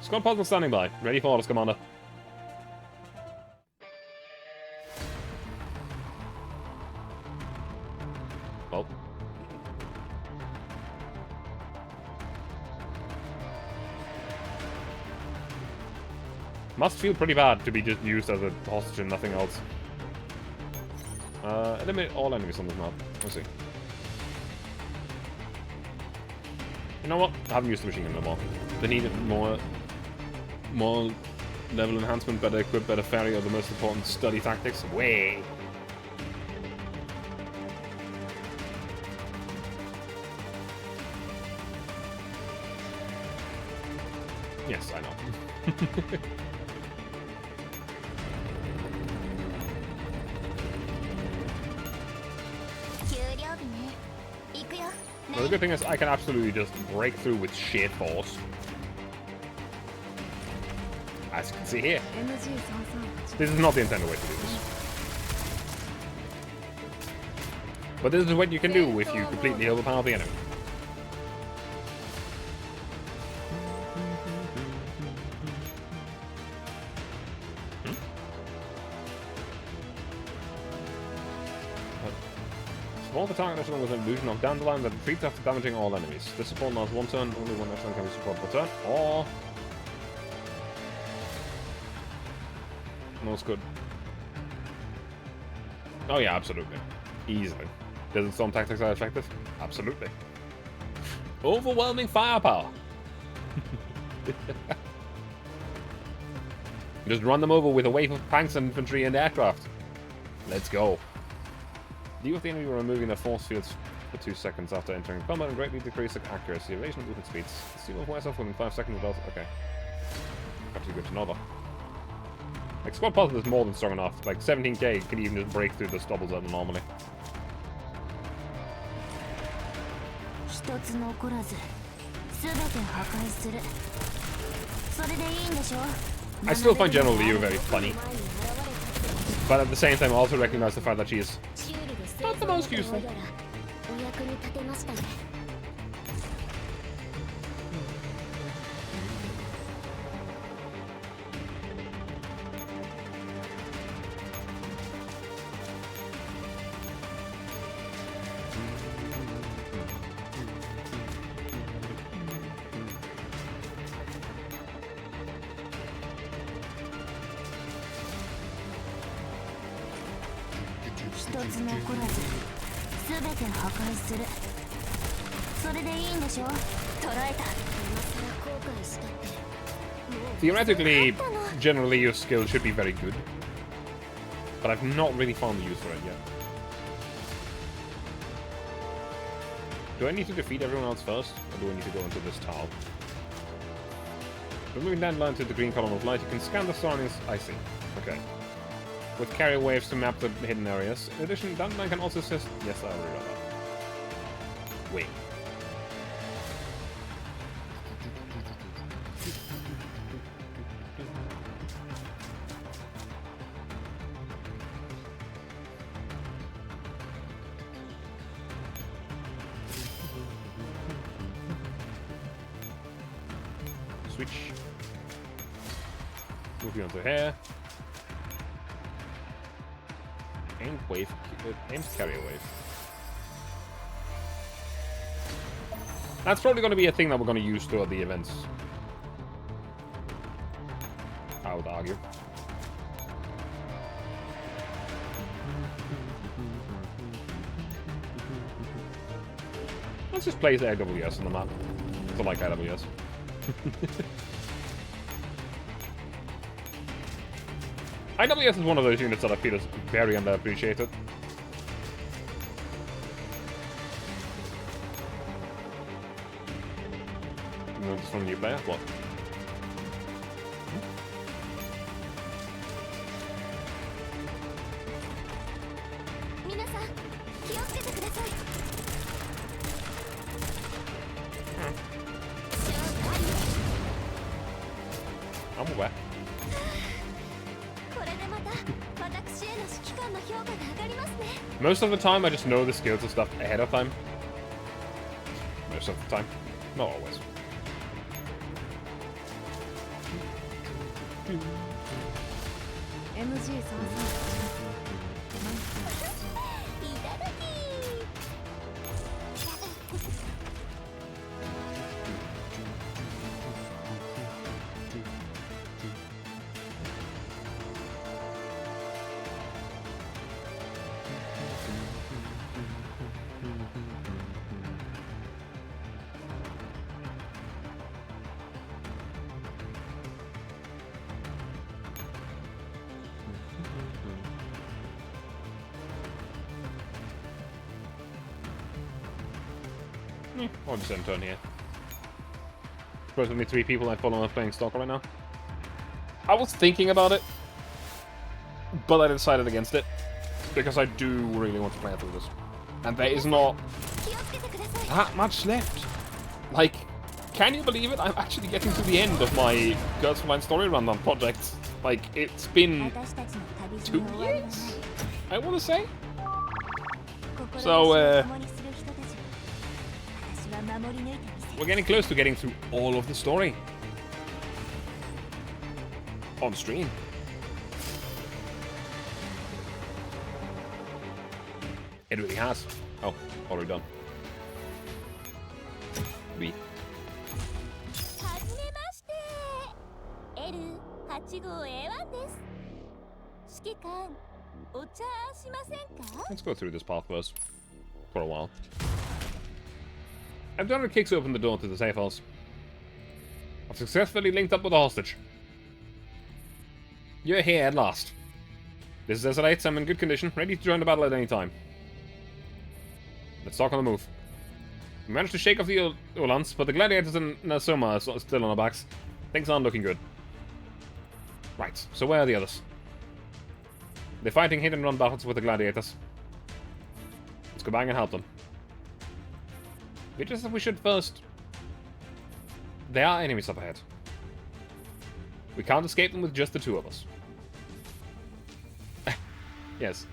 Squad Puzzle standing by. Ready for orders, Commander. Well. Must feel pretty bad to be just used as a hostage and nothing else. Eliminate all enemies on this map. Let's see. You know what? I haven't used the machine gun no more. They need more level enhancement, better equip, better ferry are the most important study tactics. Way. Yes, I know. Well, the good thing is I can absolutely just break through with sheer force. As you can see here. This is not the intended way to do this. But this is what you can do if you completely overpower the enemy. Support the target as long as an illusion of dandelion that retreats after damaging all enemies. This support lasts one turn, only one echelon can be supported per turn, or... Most good. Oh yeah, absolutely. Easily. Desert Storm tactics are effective? Absolutely. Overwhelming firepower! Just run them over with a wave of tanks and infantry and aircraft. Let's go. Deal with the enemy removing their force fields for 2 seconds after entering combat and greatly decrease the accuracy, evasion, and movement speeds. See what myself within 5 seconds without... Okay. Actually good to know that. Like, Squad Puzzle is more than strong enough. Like, 17k can even just break through the stubble zone normally. I still find General Liu very funny. But at the same time, I also recognize the fact that she is not the most useful. Theoretically, generally your skill should be very good, but I've not really found the use for it yet. Do I need to defeat everyone else first? Or do I need to go into this tower? By moving down the line to the green column of light, you can scan the surroundings. I see. Okay. With carrier waves to map the hidden areas. In addition, down the line can also assist... Yes, I already read that. Wait. Switch. Move you onto here. Aim wave. Aim carrier wave. That's probably going to be a thing that we're going to use throughout the events. I would argue. Let's just place AWS on the map. I like AWS. IWS is one of those units that I feel is very underappreciated. No, just from a new player? What? I'm aware. Most of the time, I just know the skills and stuff ahead of time. Most of the time. Not always. I'll just end turn here. Suppose only 3 people I follow are playing Stalker right now. I was thinking about it, but I decided against it. Because I do really want to play through this. And there is not that much left. Like, can you believe it? I'm actually getting to the end of my Girls Frontline story rundown project. Like, it's been 2 years, I want to say. So, we're getting close to getting through all of the story. On stream. It really has. Oh, already done. B. Let's go through this path first. For a while. Abdullah kicks open the door to the safe house. I've successfully linked up with the hostage. You're here at last. This is SL8, I'm in good condition, ready to join the battle at any time. Let's talk on the move. We managed to shake off the Uhlans, but the gladiators and Nasoma are still on our backs. Things aren't looking good. Right, so where are the others? They're fighting hit-and-run battles with the gladiators. Let's go back and help them. It's just that we should first... There are enemies up ahead. We can't escape them with just the 2 of us. Yes.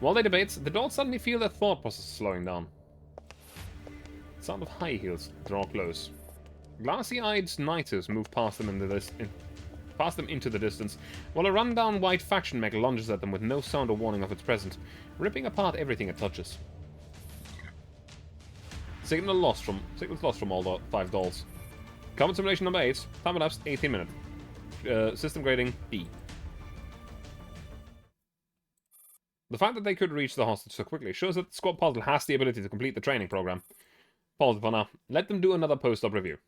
While they debate, the dolls suddenly feel their thought process slowing down. The sound of high heels draw close. Glassy-eyed knights move past them into the distance, while a run-down white faction mech lunges at them with no sound or warning of its presence, ripping apart everything it touches. Signals lost from all the 5 dolls. Combat simulation number 8. Time elapsed 18 minutes. System grading B. The fact that they could reach the hostage so quickly shows that Squad Puzzle has the ability to complete the training program. Pause it for now. Let them do another post-op review.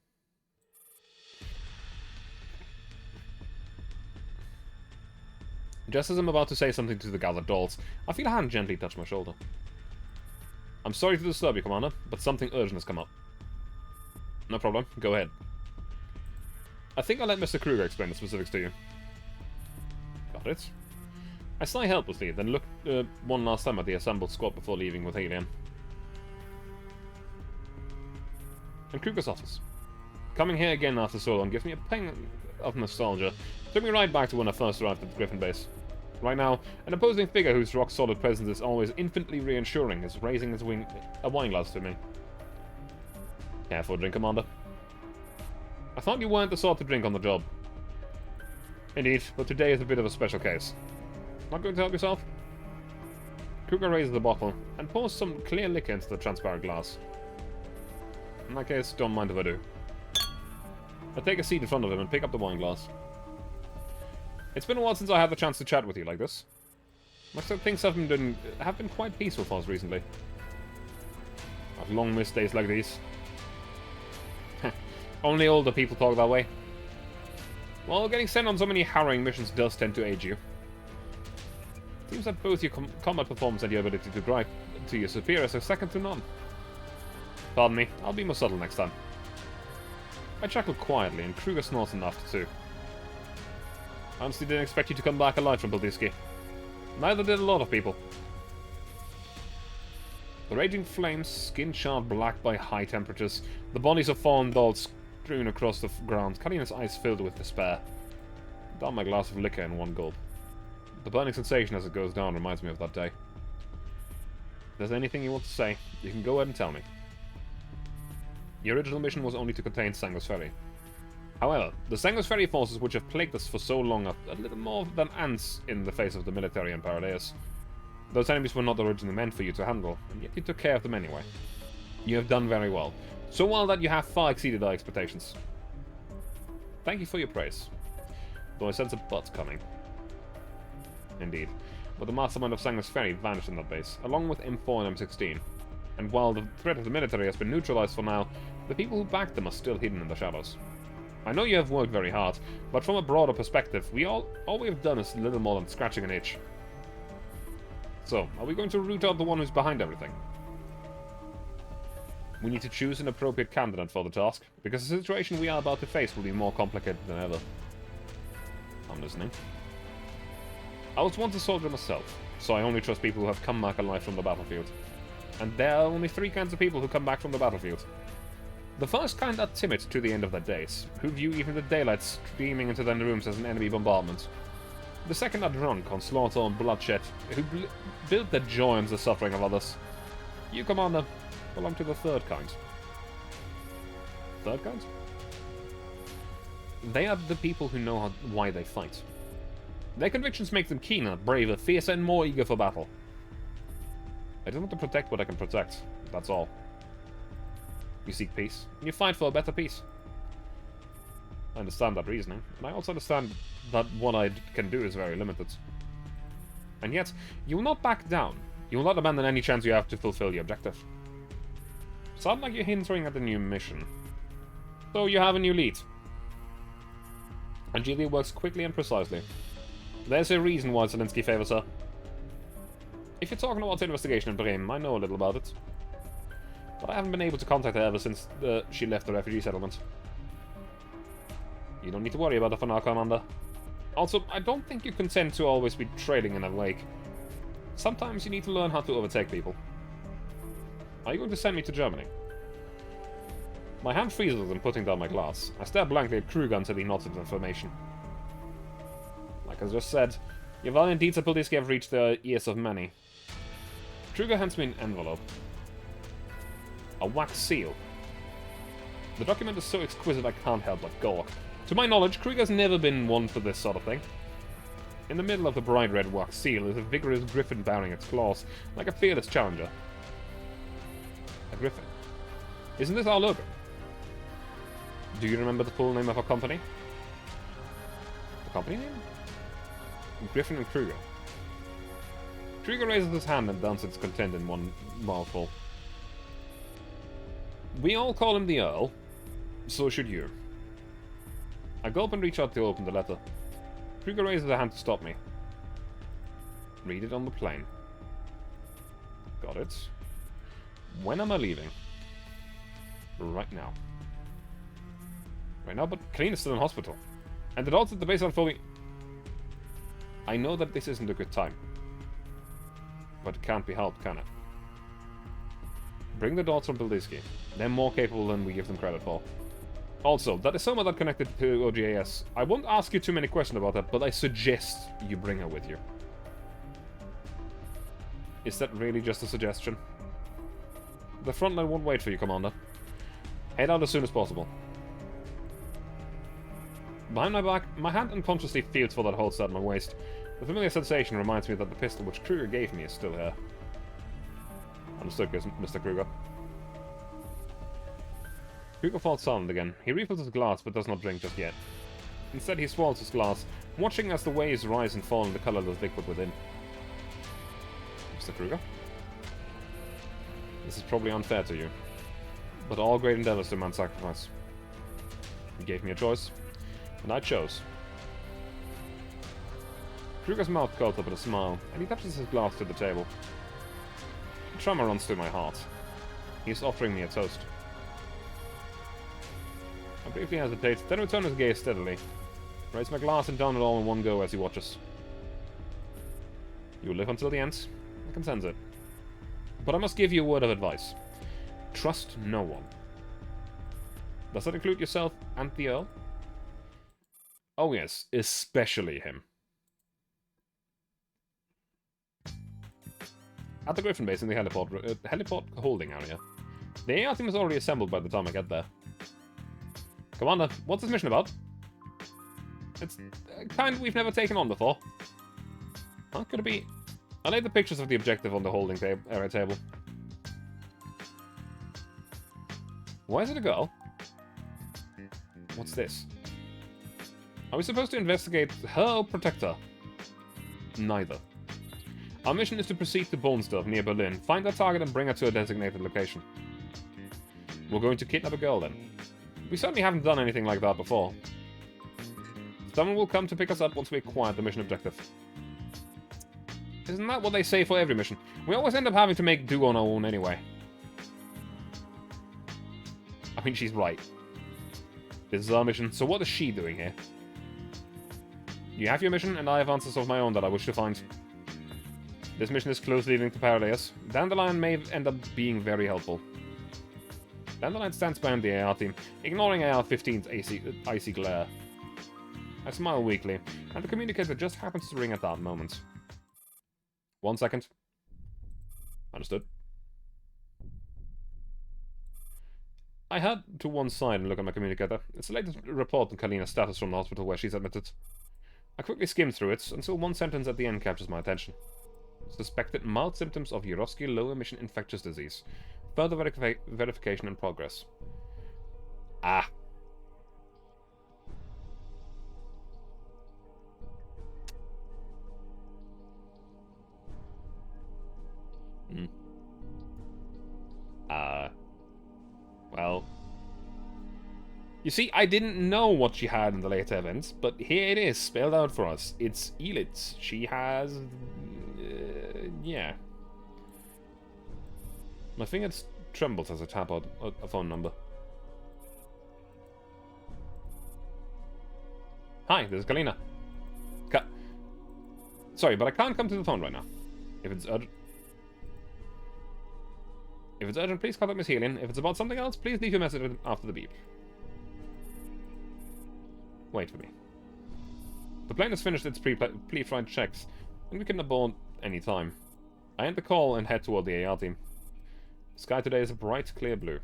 Just as I'm about to say something to the gathered dolls, I feel a hand gently touch my shoulder. I'm sorry to disturb you, Commander, but something urgent has come up. No problem. Go ahead. I think I'll let Mr. Kruger explain the specifics to you. Got it. I sigh helplessly, then look one last time at the assembled squad before leaving with Alien. In Kruger's office. Coming here again after so long gives me a pang of nostalgia. Took me right back to when I first arrived at the Griffin base. Right now, an opposing figure whose rock-solid presence is always infinitely reassuring is raising his a wine glass to me. Care for a drink, Commander? I thought you weren't the sort to drink on the job. Indeed, but today is a bit of a special case. Not going to help yourself? Kruger raises the bottle and pours some clear liquor into the transparent glass. In that case, don't mind if I do. I take a seat in front of him and pick up the wine glass. It's been a while since I had the chance to chat with you like this. Most of things have been quite peaceful for us recently. I've long missed days like these. Only older people talk that way. Well, getting sent on so many harrowing missions does tend to age you. Seems that both your combat performance and your ability to gripe to your superiors are second to none. Pardon me, I'll be more subtle next time. I chuckle quietly, and Kruger snorts and laughter too. I honestly didn't expect you to come back alive from Baldiski. Neither did a lot of people. The raging flames, skin-charred black by high temperatures, the bodies of fallen dolls strewn across the ground, cutting his eyes filled with despair. Down my glass of liquor in one gulp. The burning sensation as it goes down reminds me of that day. If there's anything you want to say, you can go ahead and tell me. The original mission was only to contain Sangos Ferry. However, the Sangos Ferry forces which have plagued us for so long are a little more than ants in the face of the military and Paraleus. Those enemies were not originally meant for you to handle, and yet you took care of them anyway. You have done very well. So well that you have far exceeded our expectations. Thank you for your praise. Though I sense a but coming. Indeed. But the mastermind of Sangos Ferry vanished in that base, along with M4 and M16. And while the threat of the military has been neutralized for now, the people who backed them are still hidden in the shadows. I know you have worked very hard, but from a broader perspective, all we have done is little more than scratching an itch. So, are we going to root out the one who's behind everything? We need to choose an appropriate candidate for the task, because the situation we are about to face will be more complicated than ever. I'm listening. I was once a soldier myself, so I only trust people who have come back alive from the battlefield. And there are only three kinds of people who come back from the battlefield. The first kind are timid to the end of their days, who view even the daylight streaming into their rooms as an enemy bombardment. The second are drunk on slaughter and bloodshed, who build their joy on the suffering of others. You, Commander, belong to the third kind. Third kind? They are the people who know why they fight. Their convictions make them keener, braver, fiercer, and more eager for battle. I just want to protect what I can protect, that's all. You seek peace, and you fight for a better peace. I understand that reasoning, and I also understand that what I can do is very limited. And yet, you will not back down. You will not abandon any chance you have to fulfill your objective. Sound like you're hindering at the new mission. So you have a new lead. Angelia works quickly and precisely. There's a reason why Zelensky favors her. If you're talking about the investigation in Bremen, I know a little about it. But I haven't been able to contact her ever since she left the refugee settlement. You don't need to worry about her for now, Commander. Also, I don't think you consent to always be trailing in her wake. Sometimes you need to learn how to overtake people. Are you going to send me to Germany? My hand freezes in putting down my glass. I stare blankly at Kruger until he nods with information. Like I just said, your valiant deeds at Poldiski have reached the ears of many. Kruger hands me an envelope. A wax seal. The document is so exquisite I can't help but gawk. To my knowledge, Kruger's never been one for this sort of thing. In the middle of the bright red wax seal is a vigorous griffin baring its claws, like a fearless challenger. A griffin. Isn't this our logo? Do you remember the full name of our company? The company name? Griffin and Kruger. Kruger raises his hand and downs its content in one mouthful. We all call him the Earl. So should you. I gulp and reach out to open the letter. Kruger raises a hand to stop me. Read it on the plane. Got it. When am I leaving? Right now. Right now, but Clean is still in hospital. And the dots at the base are unfolding. I know that this isn't a good time. But it can't be helped, can it? Bring the dots from Bildiski. They're more capable than we give them credit for. Also, that is someone that connected to OGAS. I won't ask you too many questions about that, but I suggest you bring her with you. Is that really just a suggestion? The Frontline won't wait for you, Commander. Head out as soon as possible. Behind my back, my hand unconsciously feels for that holster at my waist. The familiar sensation reminds me that the pistol which Kruger gave me is still here. Understood, Mr. Kruger. Kruger falls silent again. He refills his glass, but does not drink just yet. Instead, he swallows his glass, watching as the waves rise and fall in the colorless liquid within. Mr. Kruger? This is probably unfair to you, but all great endeavors demand sacrifice. You gave me a choice, and I chose. Kruger's mouth curls up in a smile, and he touches his glass to the table. A tremor runs through my heart. He is offering me a toast. I briefly hesitate, then return his gaze steadily. Raise my glass and down it all in one go as he watches. You will live until the end. I can sense it. But I must give you a word of advice. Trust no one. Does that include yourself and the Earl? Oh yes, especially him. At the Griffin base in the heliport holding area. The AR team is already assembled by the time I get there. Commander, what's this mission about? It's a kind we've never taken on before. How could it be? I laid the pictures of the objective on the holding area table. Why is it a girl? What's this? Are we supposed to investigate her or protect her? Neither. Our mission is to proceed to Bonesdorf near Berlin, find our target and bring her to a designated location. We're going to kidnap a girl then. We certainly haven't done anything like that before. Someone will come to pick us up once we acquire the mission objective. Isn't that what they say for every mission? We always end up having to make do on our own anyway. I mean, she's right. This is our mission, so what is she doing here? You have your mission, and I have answers of my own that I wish to find. This mission is closely linked to Parallax. Dandelion may end up being very helpful. Dandelion stands behind the AR team, ignoring AR-15's icy glare. I smile weakly, and the communicator just happens to ring at that moment. 1 second. Understood. I head to one side and look at my communicator. It's the latest report on Kalina's status from the hospital where she's admitted. I quickly skim through it until one sentence at the end captures my attention. Suspected mild symptoms of Eurosky low-emission infectious disease. Further verification in progress. Ah. Well. You see, I didn't know what she had in the later events, but here it is, spelled out for us. It's Elitz. She has... yeah. My finger trembles as I tap out a phone number. Hi, this is Kalina. Sorry, but I can't come to the phone right now. If it's urgent... please contact Miss Helion. If it's about something else, please leave your message after the beep. Wait for me. The plane has finished its pre-flight checks, and we can abort any time. I end the call and head toward the AR team. The sky today is a bright, clear blue.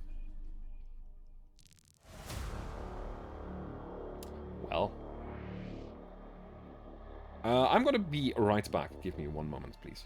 Well. I'm gonna be right back. Give me 1 moment, please.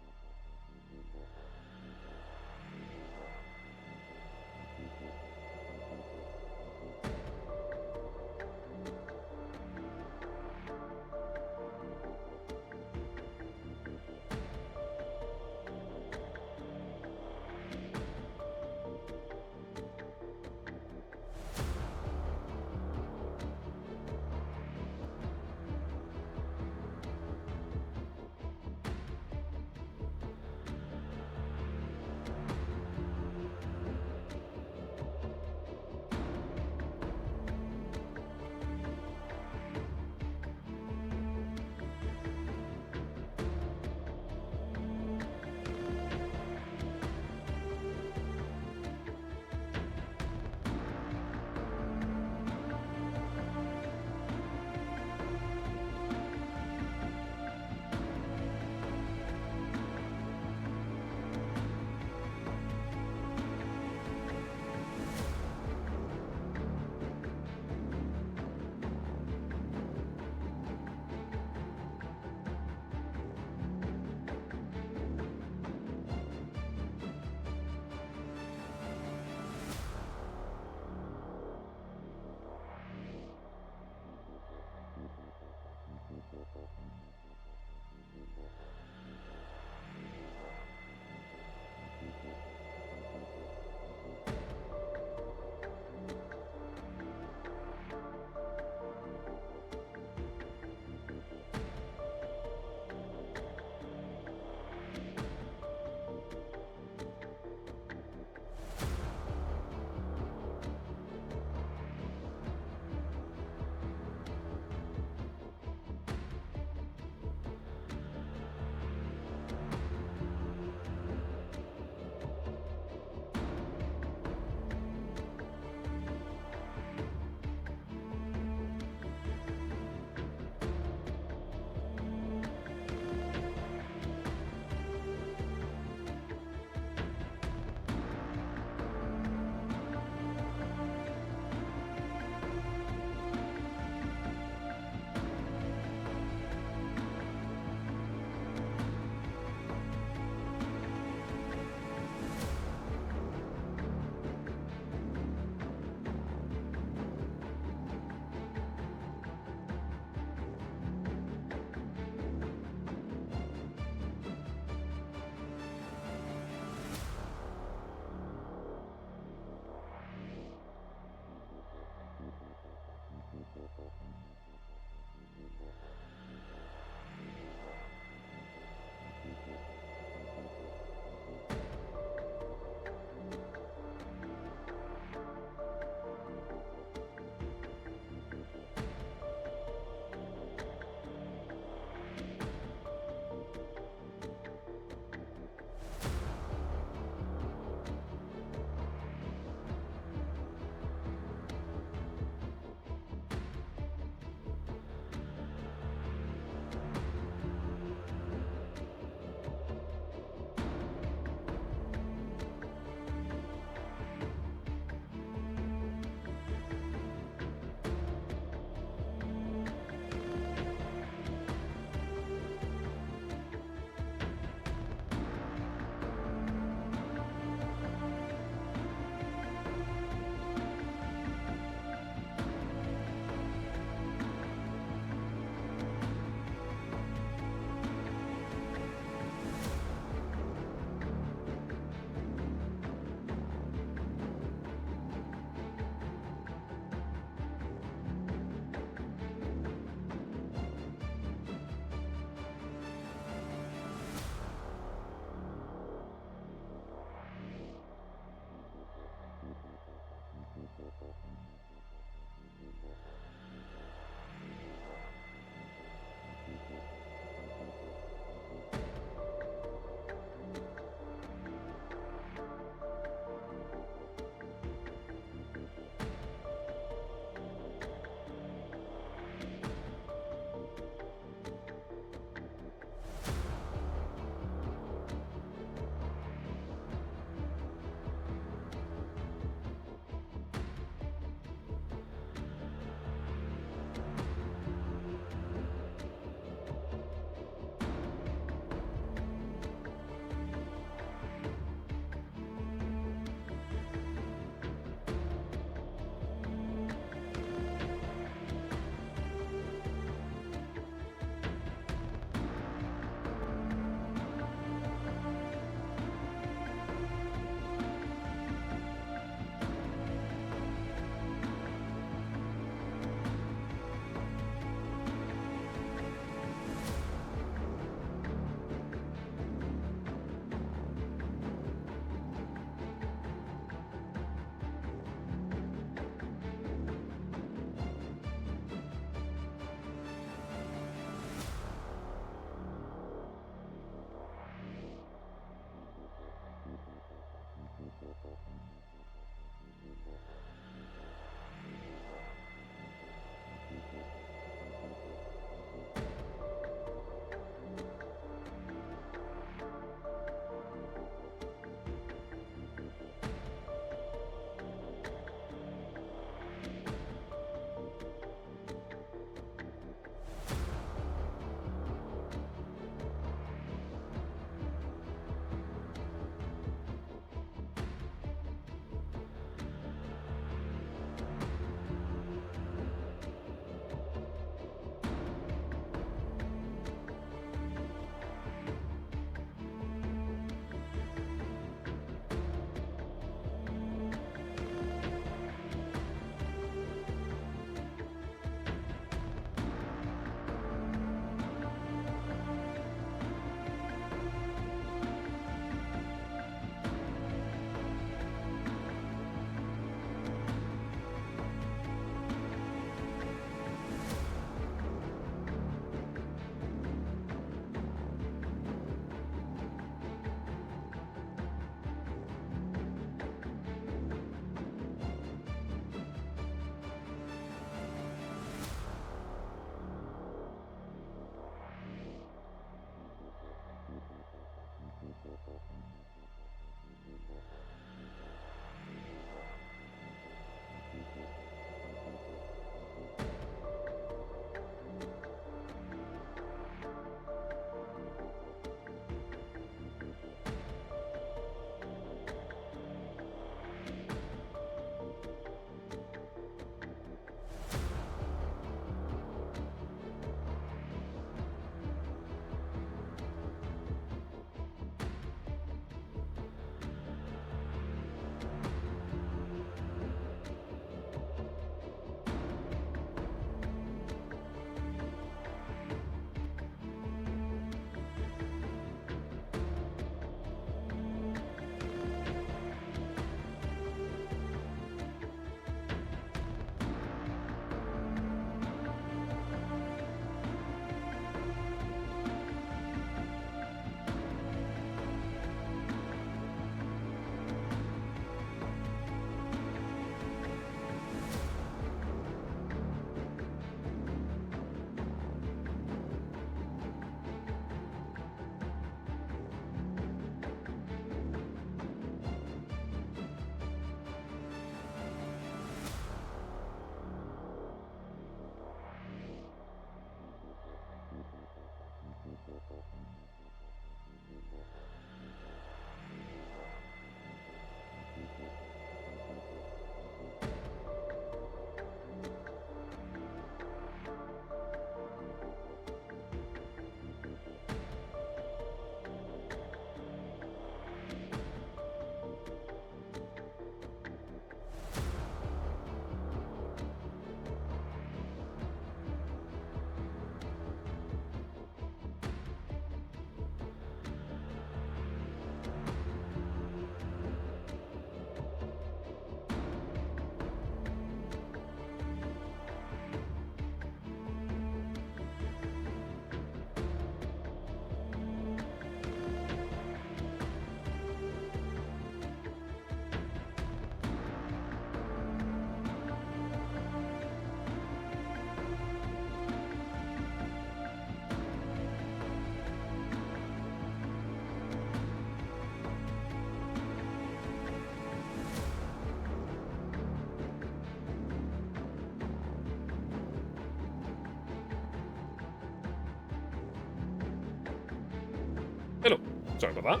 Sorry about that.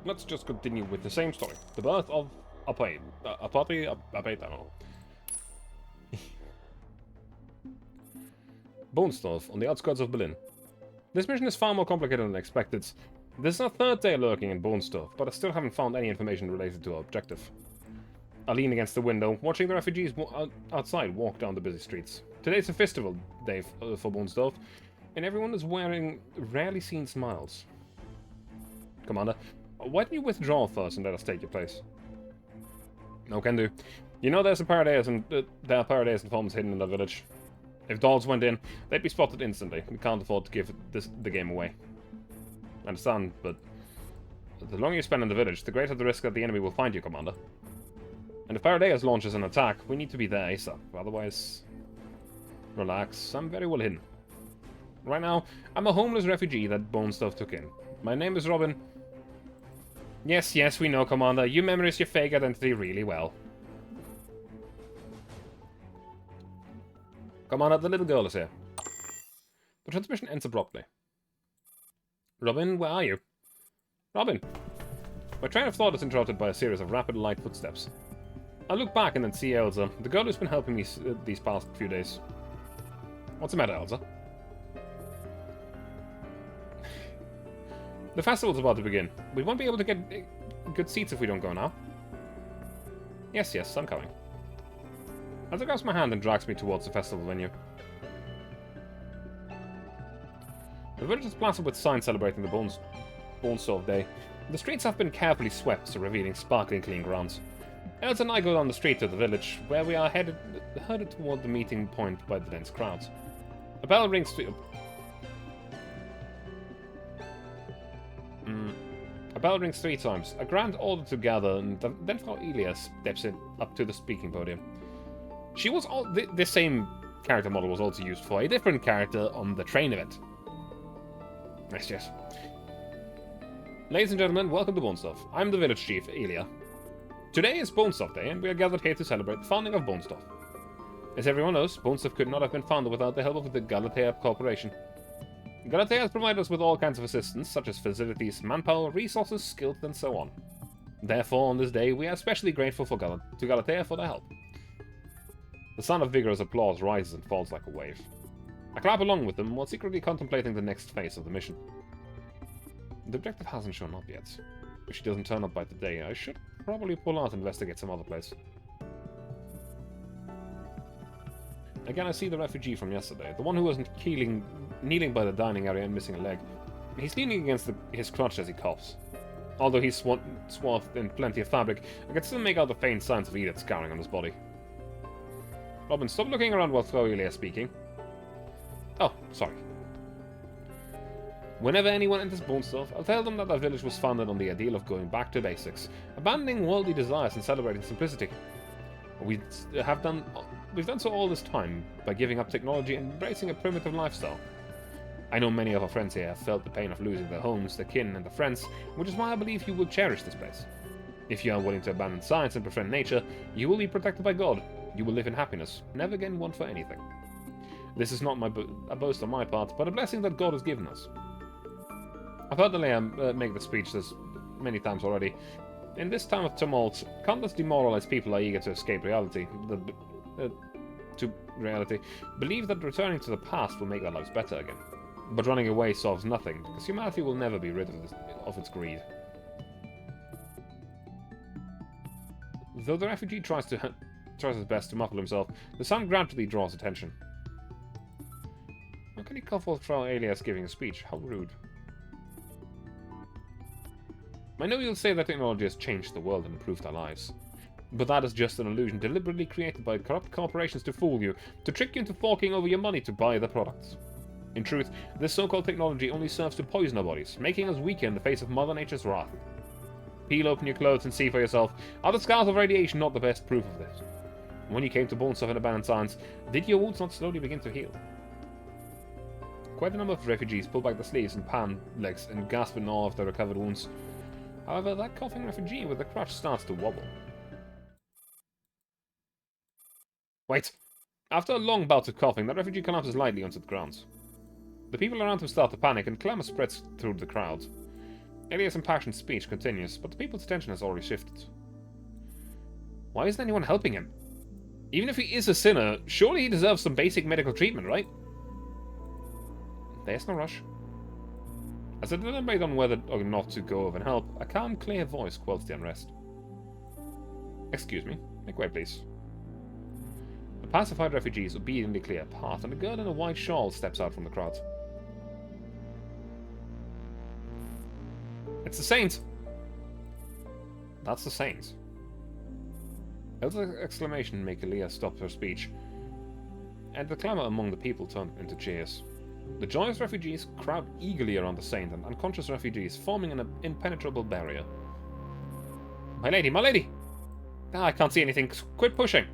Let's just continue with the same story. The birth of a puppy, I don't know. Bonestorf, on the outskirts of Berlin. This mission is far more complicated than expected. This is our third day lurking in Bonestorf, but I still haven't found any information related to our objective. I lean against the window, watching the refugees outside walk down the busy streets. Today's a festival day for Bonestorf, and everyone is wearing rarely seen smiles. Commander, why don't you withdraw first and let us take your place? No can do. You know there's a paradise and there are paradise informants hidden in the village. If dolls went in, they'd be spotted instantly. We can't afford to give the game away. I understand, but the longer you spend in the village, the greater the risk that the enemy will find you, Commander. And if Paradise launches an attack, we need to be there ASAP. Otherwise, relax. I'm very well hidden. Right now, I'm a homeless refugee that Bonestorf took in. My name is Robin. Yes, we know, Commander. You memorize your fake identity really well. Commander, the little girl is here. The transmission ends abruptly. Robin, where are you? Robin! My train of thought is interrupted by a series of rapid, light footsteps. I look back and then see Elsa, the girl who's been helping me these past few days. What's the matter, Elsa? The festival's about to begin. We won't be able to get good seats if we don't go now. Yes, I'm coming. Elsa grabs my hand and drags me towards the festival venue. The village is plastered with signs celebrating the Bonestorf Day. The streets have been carefully swept, revealing sparkling clean grounds. Elsa and I go down the street to the village, where we are headed toward the meeting point by the dense crowds. A bell rings A bell rings 3 times. A grand order to gather, and then Frau Elia steps up to the speaking podium. She was this same character model was also used for a different character on the train event. Yes. Ladies and gentlemen, welcome to Bonestorf. I'm the village chief, Elia. Today is Bonestorf Day, and we are gathered here to celebrate the founding of Bonestorf. As everyone knows, Bonestorf could not have been founded without the help of the Galatea Corporation. Galatea has provided us with all kinds of assistance, such as facilities, manpower, resources, skills, and so on. Therefore, on this day, we are especially grateful to Galatea for their help. The sound of vigorous applause rises and falls like a wave. I clap along with them while secretly contemplating the next phase of the mission. The objective hasn't shown up yet. If she doesn't turn up by today, I should probably pull out and investigate some other place. Again, I see the refugee from yesterday, the one who wasn't kneeling by the dining area and missing a leg. He's leaning against his crutch as he coughs. Although he's swathed in plenty of fabric, I can still make out the faint signs of Edith scarring on his body. Robin, stop looking around while Frau Elia is speaking. Oh, sorry. Whenever anyone enters Bonestorf, I'll tell them that our village was founded on the ideal of going back to basics, abandoning worldly desires and celebrating simplicity. We've done so all this time, by giving up technology and embracing a primitive lifestyle. I know many of our friends here have felt the pain of losing their homes, their kin, and their friends, which is why I believe you will cherish this place. If you are willing to abandon science and befriend nature, you will be protected by God. You will live in happiness, never again want for anything. This is not a boast on my part, but a blessing that God has given us. I've heard Leia make the speech this many times already. In this time of tumult, countless demoralized people are eager to escape reality. Believe that returning to the past will make their lives better again. But running away solves nothing, because humanity will never be rid of its greed. Though the refugee tries his best to muffle himself, the sound gradually draws attention. How can he call forth Frau Elias giving a speech? How rude. I know you'll say that technology has changed the world and improved our lives. But that is just an illusion deliberately created by corrupt corporations to fool you, to trick you into forking over your money to buy their products. In truth, this so-called technology only serves to poison our bodies, making us weaker in the face of Mother Nature's wrath. Peel open your clothes and see for yourself, are the scars of radiation not the best proof of this? When you came to Bonestorf and abandoned science, did your wounds not slowly begin to heal? Quite a number of refugees pull back the sleeves and pan legs and gasp in awe of their recovered wounds. However, that coughing refugee with the crutch starts to wobble. Wait! After a long bout of coughing, that refugee collapses lightly onto the ground. The people around him start to panic, and clamor spreads through the crowd. Elia's impassioned speech continues, but the people's attention has already shifted. Why isn't anyone helping him? Even if he is a sinner, surely he deserves some basic medical treatment, right? There's no rush. As I deliberate on whether or not to go over and help, a calm, clear voice quells the unrest. Excuse me. Make way, please. The pacified refugees obediently clear a path, and a girl in a white shawl steps out from the crowd. It's the Saint! That's the Saint. Elder's exclamation make Elia stop her speech, and the clamour among the people turn into cheers. The joyous refugees crowd eagerly around the Saint, and unconscious refugees forming an impenetrable barrier. My lady, my lady! Ah, I can't see anything. Quit pushing!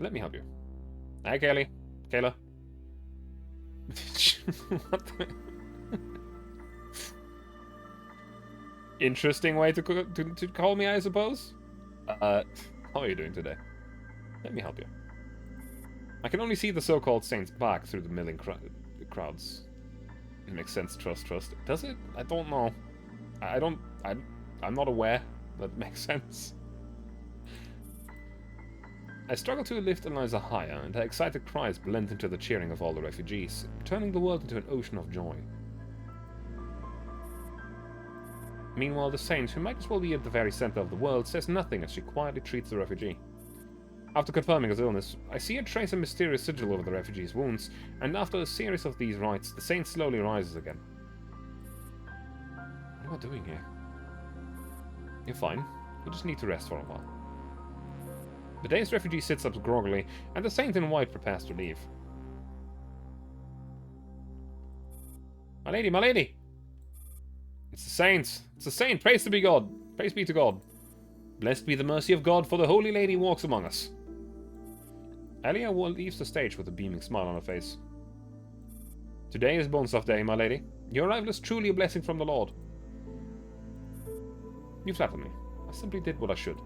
Let me help you. Hi, Kaylee. Kayla. What the... Interesting way to call me, I suppose? How are you doing today? Let me help you. I can only see the so-called Saint's back through the milling crowds. It makes sense, trust. Does it? I don't know. I'm not aware that it makes sense. I struggle to lift Eliza higher, and her excited cries blend into the cheering of all the refugees, turning the world into an ocean of joy. Meanwhile, the Saint, who might as well be at the very center of the world, says nothing as she quietly treats the refugee. After confirming his illness, I see her trace a mysterious sigil over the refugee's wounds, and after a series of these rites, the Saint slowly rises again. What am I doing here? You're fine. You just need to rest for a while. The dazed refugee sits up groggily, and the Saint in white prepares to leave. My lady, my lady! It's the Saint! It's the Saint! Praise to be God! Praise be to God! Blessed be the mercy of God, for the Holy Lady walks among us. Elia leaves the stage with a beaming smile on her face. Today is Bonestuff Day, my lady. Your arrival is truly a blessing from the Lord. You flatter me. I simply did what I should.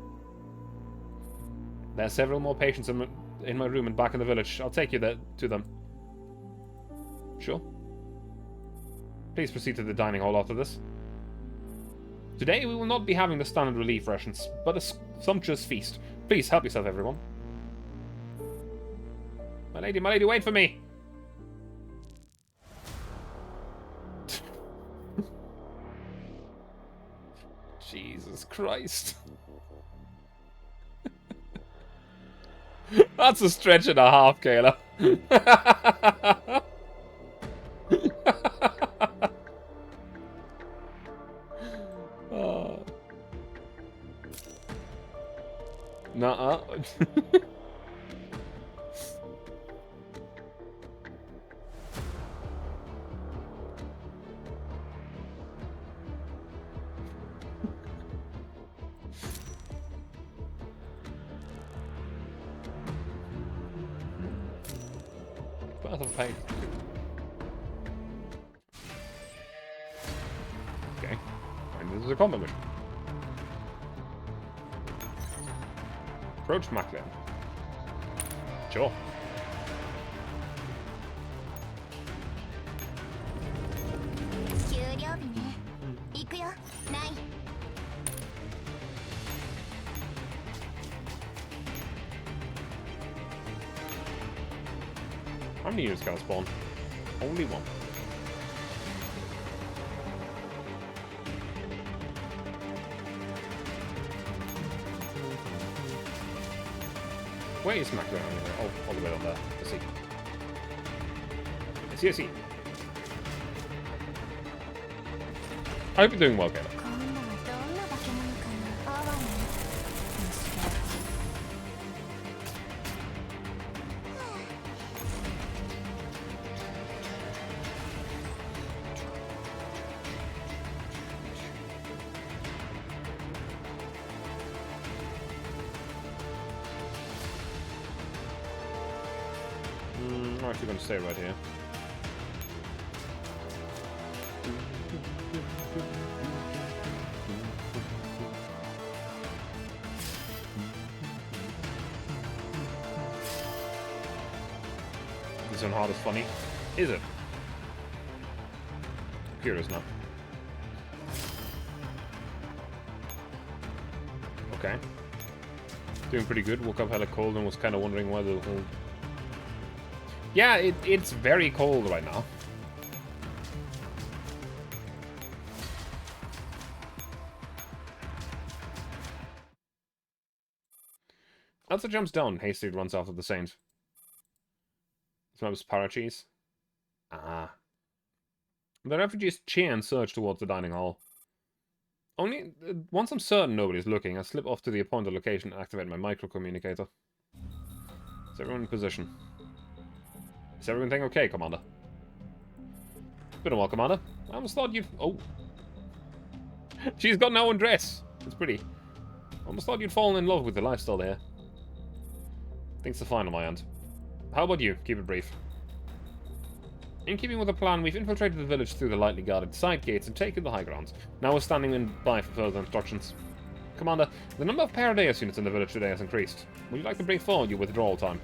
There are several more patients in my room and back in the village. I'll take you there to them. Sure. Please proceed to the dining hall after this. Today we will not be having the standard relief rations, but a sumptuous feast. Please help yourself, everyone. My lady, wait for me! Jesus Christ. That's a stretch and a half, Kayla. Nuh-uh. Path of Fate. Okay. And this is a combat mission. Approach Macklin. Sure. How many units can I spawn? Only one. Where is Macklin anyway? Oh, all the way on there. Let's see. I see. I hope you're doing well, Kayla. I'm actually going to stay right here. This one hard is funny. Is it? I'm curious now. Okay. Doing pretty good. Woke up hella cold and was kind of wondering why the whole... Yeah, it's very cold right now. Elsa jumps down, hastily runs after the Saint. Smells paracheese. Ah. The refugees cheer and surge towards the dining hall. Only once I'm certain nobody's looking, I slip off to the appointed location and activate my micro-communicator. Is everyone in position? Is everything okay, Commander? It's been a while, Commander. I almost thought you'd... Oh. She's got no one dress. It's pretty. I almost thought you'd fallen in love with the lifestyle there. Things are fine on my end. How about you? Keep it brief. In keeping with the plan, we've infiltrated the village through the lightly guarded side gates and taken the high ground. Now we're standing in by for further instructions. Commander, the number of Paradeus units in the village today has increased. Would you like to bring forward your withdrawal time?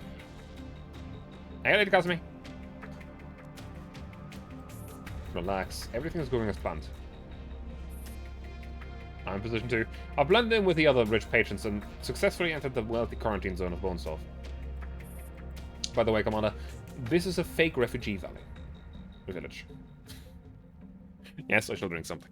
Hey, Lady Kazumi. Relax. Everything is going as planned. I'm in position 2. I've blended in with the other rich patrons and successfully entered the wealthy quarantine zone of Bonesoft. By the way, Commander, this is a fake refugee village. Yes, I shall drink something.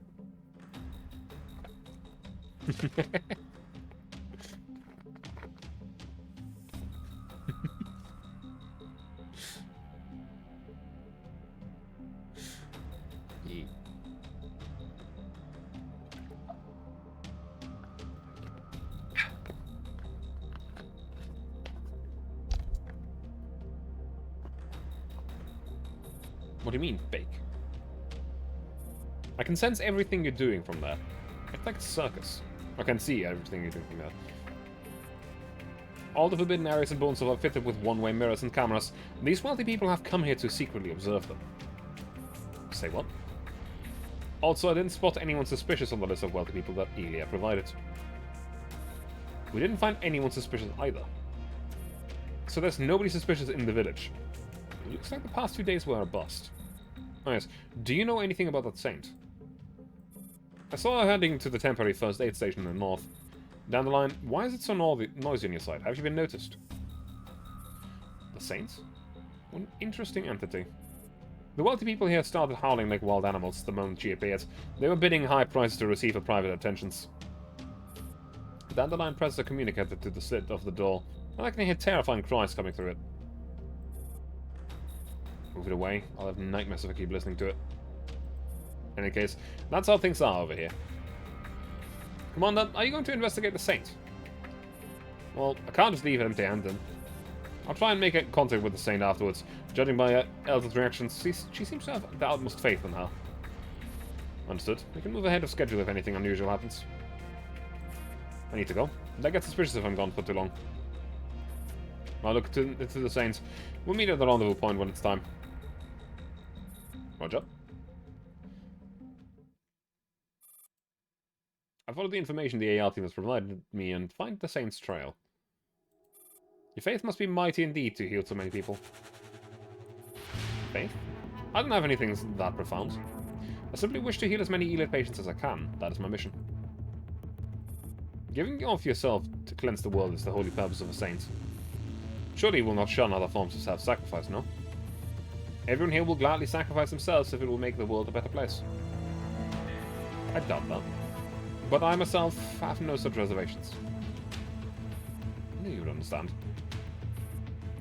What do you mean, fake? I can sense everything you're doing from there. It's like a circus. I can see everything you're doing from there. All the forbidden areas in Bonesoft are fitted with one-way mirrors and cameras. These wealthy people have come here to secretly observe them. Say what? Also, I didn't spot anyone suspicious on the list of wealthy people that Elia provided. We didn't find anyone suspicious either. So there's nobody suspicious in the village. It looks like the past 2 days were a bust. Oh yes, do you know anything about that Saint? I saw her heading to the temporary first aid station in the north. Down the line, why is it so noisy on your side? Have you been noticed? The Saints? What an interesting entity. The wealthy people here started howling like wild animals the moment she appeared. They were bidding high prices to receive her private attentions. The dandelion presses a communicator to the slit of the door, and I can hear terrifying cries coming through it. Move it away. I'll have nightmares if I keep listening to it. In any case, that's how things are over here. Commander, are you going to investigate the Saint? Well, I can't just leave it empty-handed. I'll try and make contact with the Saint afterwards. Judging by Elsa's reactions, she seems to have the utmost faith in her. Understood. We can move ahead of schedule if anything unusual happens. I need to go. They get suspicious if I'm gone for too long. I'll look to the Saints. We'll meet at the rendezvous point when it's time. Roger. I followed the information the AR team has provided me and find the Saint's trail. Your faith must be mighty indeed to heal so many people. Faith? I don't have anything that profound. I simply wish to heal as many Elite patients as I can. That is my mission. Giving of yourself to cleanse the world is the holy purpose of a saint. Surely you will not shun other forms of self-sacrifice, no? Everyone here will gladly sacrifice themselves if it will make the world a better place. I doubt that. But I myself have no such reservations. I knew you would understand.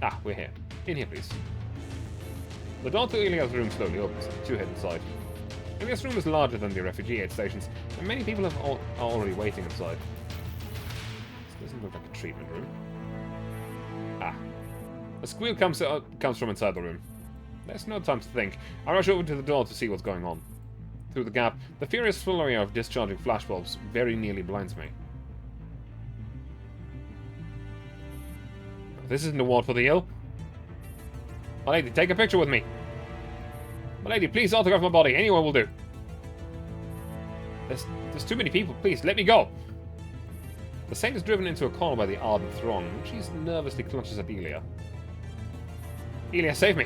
Ah, we're here. In here, please. The door to Ilia's room slowly opens. Two head inside. Ilia's room is larger than the refugee aid stations, and many people are already waiting inside. This doesn't look like a treatment room. Ah. A squeal comes from inside the room. There's no time to think. I rush over to the door to see what's going on. Through the gap, the furious flurry of discharging flashbulbs very nearly blinds me. This isn't a ward for the ill. My lady, take a picture with me. My lady, please autograph my body. Anyone will do. There's too many people. Please, let me go. The saint is driven into a corner by the ardent throng, and she nervously clutches at Elia. Elia, save me.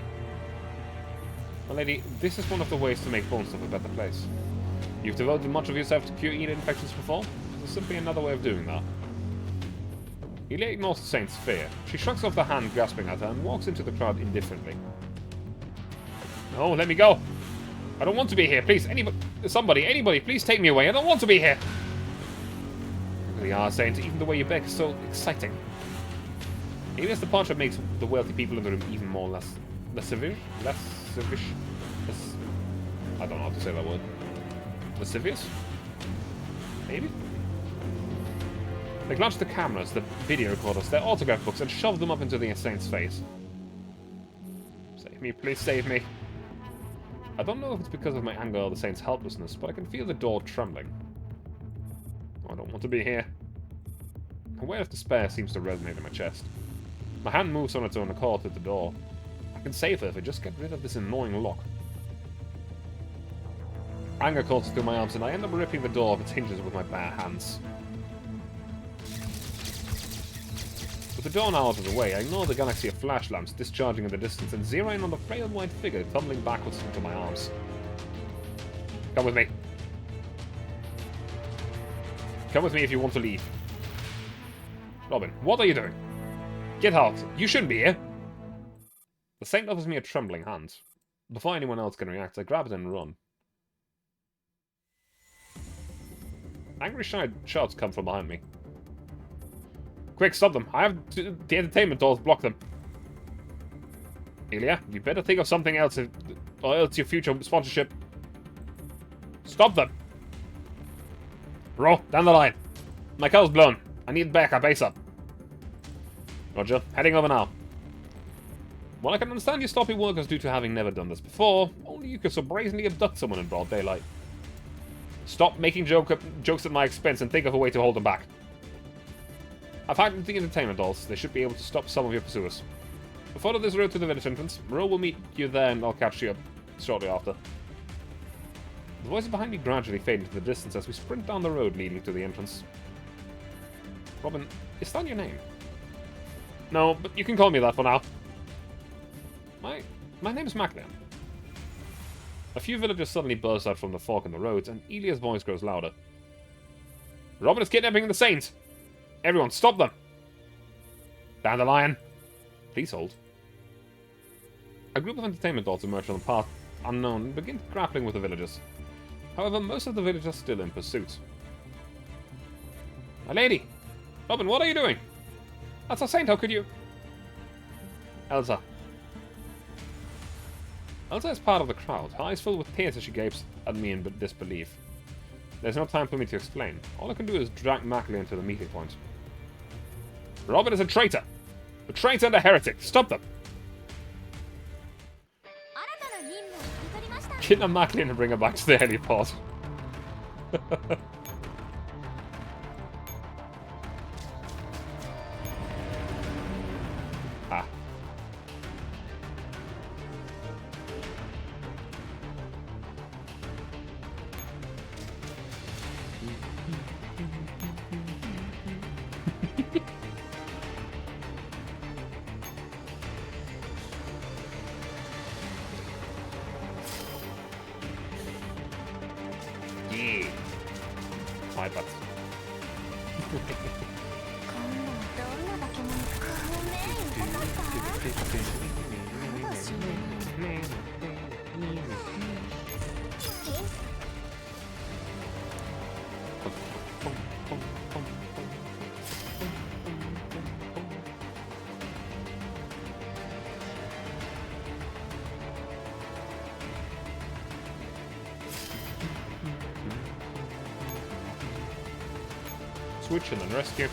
My lady, this is one of the ways to make Bonestuff a better place. You've devoted much of yourself to cure ear infections before. This is simply another way of doing that. Elia ignores the Saint's fear. She shrugs off the hand grasping at her and walks into the crowd indifferently. No, let me go! I don't want to be here, please, anybody, please take me away, I don't want to be here! You really are, Saint, even the way you beg is so exciting. Elia's departure makes the wealthy people in the room even more lascivious? I don't know how to say that word. Lascivious? Maybe? They glance at the cameras, the video recorders, their autograph books, and shove them up into the Saint's face. Save me, please save me. I don't know if it's because of my anger or the Saint's helplessness, but I can feel the door trembling. I don't want to be here. A wave of despair seems to resonate in my chest. My hand moves on its own accord to the door. I can save her if I just get rid of this annoying lock. Anger calls through my arms, and I end up ripping the door off its hinges with my bare hands. With the door now out of the way, I ignore the galaxy of flash lamps discharging in the distance and zero in on the frail white figure tumbling backwards into my arms. Come with me. Come with me if you want to leave. Robin, what are you doing? Get out. You shouldn't be here. The Saint offers me a trembling hand. Before anyone else can react, I grab it and run. Angry shouts come from behind me. Quick, stop them. I have the entertainment doors block them. Elia, you better think of something else, or else your future sponsorship. Stop them. Bro, down the line. My car's blown. I need backup ASAP. Roger, heading over now. While I can understand you stopping workers due to having never done this before, only you could so brazenly abduct someone in broad daylight. Stop making jokes at my expense and think of a way to hold them back. I've hacked the entertainment dolls. They should be able to stop some of your pursuers. Follow this road to the village entrance. Moreau will meet you there and I'll catch you up shortly after. The voices behind me gradually fade into the distance as we sprint down the road leading to the entrance. Robin, is that your name? No, but you can call me that for now. My name is Maclean. A few villagers suddenly burst out from the fork in the road, and Elia's voice grows louder. Robin is kidnapping the Saint! Everyone, stop them! Dandelion! Please hold. A group of entertainment dolls emerge on the path unknown and begin grappling with the villagers. However, most of the villagers are still in pursuit. My lady! Robin, what are you doing? That's our Saint, how could you? Elsa. Elsa is part of the crowd, her eyes filled with tears as she gapes at me in disbelief. There's no time for me to explain. All I can do is drag Maclean to the meeting point. Robin is a traitor! A traitor and a heretic! Stop them! Kidnap Maclean and bring her back to the helipod. Ah. Yeah. My butt. Switch and then rescue.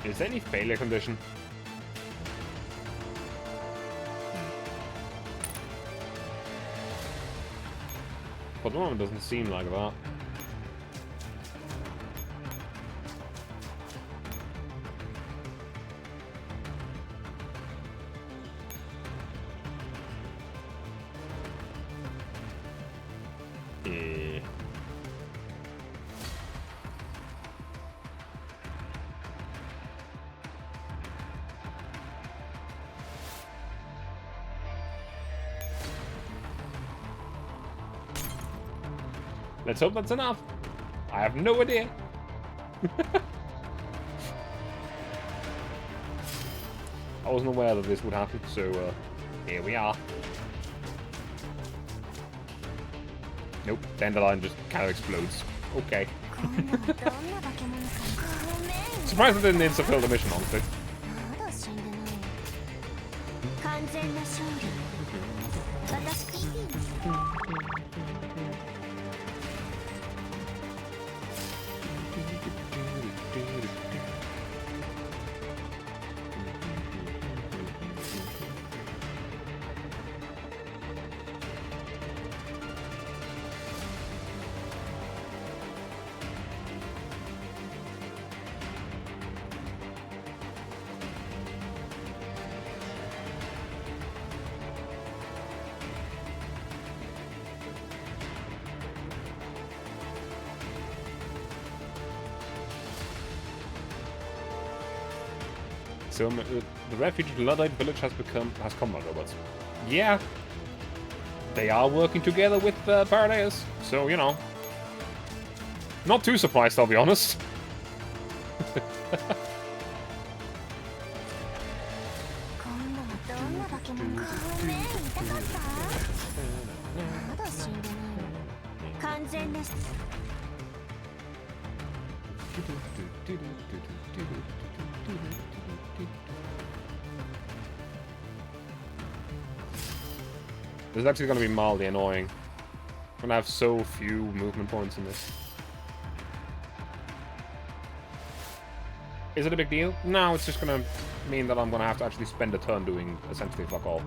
Is there any failure condition? For the moment, it doesn't seem like that. Let's hope that's enough. I have no idea. I wasn't aware that this would happen, so here we are. Nope, Dandelion just kind of explodes. Okay. Surprised I didn't insta-fill the mission, honestly. So the refuge Luddite village has combat robots. Yeah, they are working together with Paradeus, so you know, not too surprised, I'll be honest. This is actually going to be mildly annoying. I'm going to have so few movement points in this. Is it a big deal? No, it's just going to mean that I'm going to have to actually spend a turn doing essentially fuck all.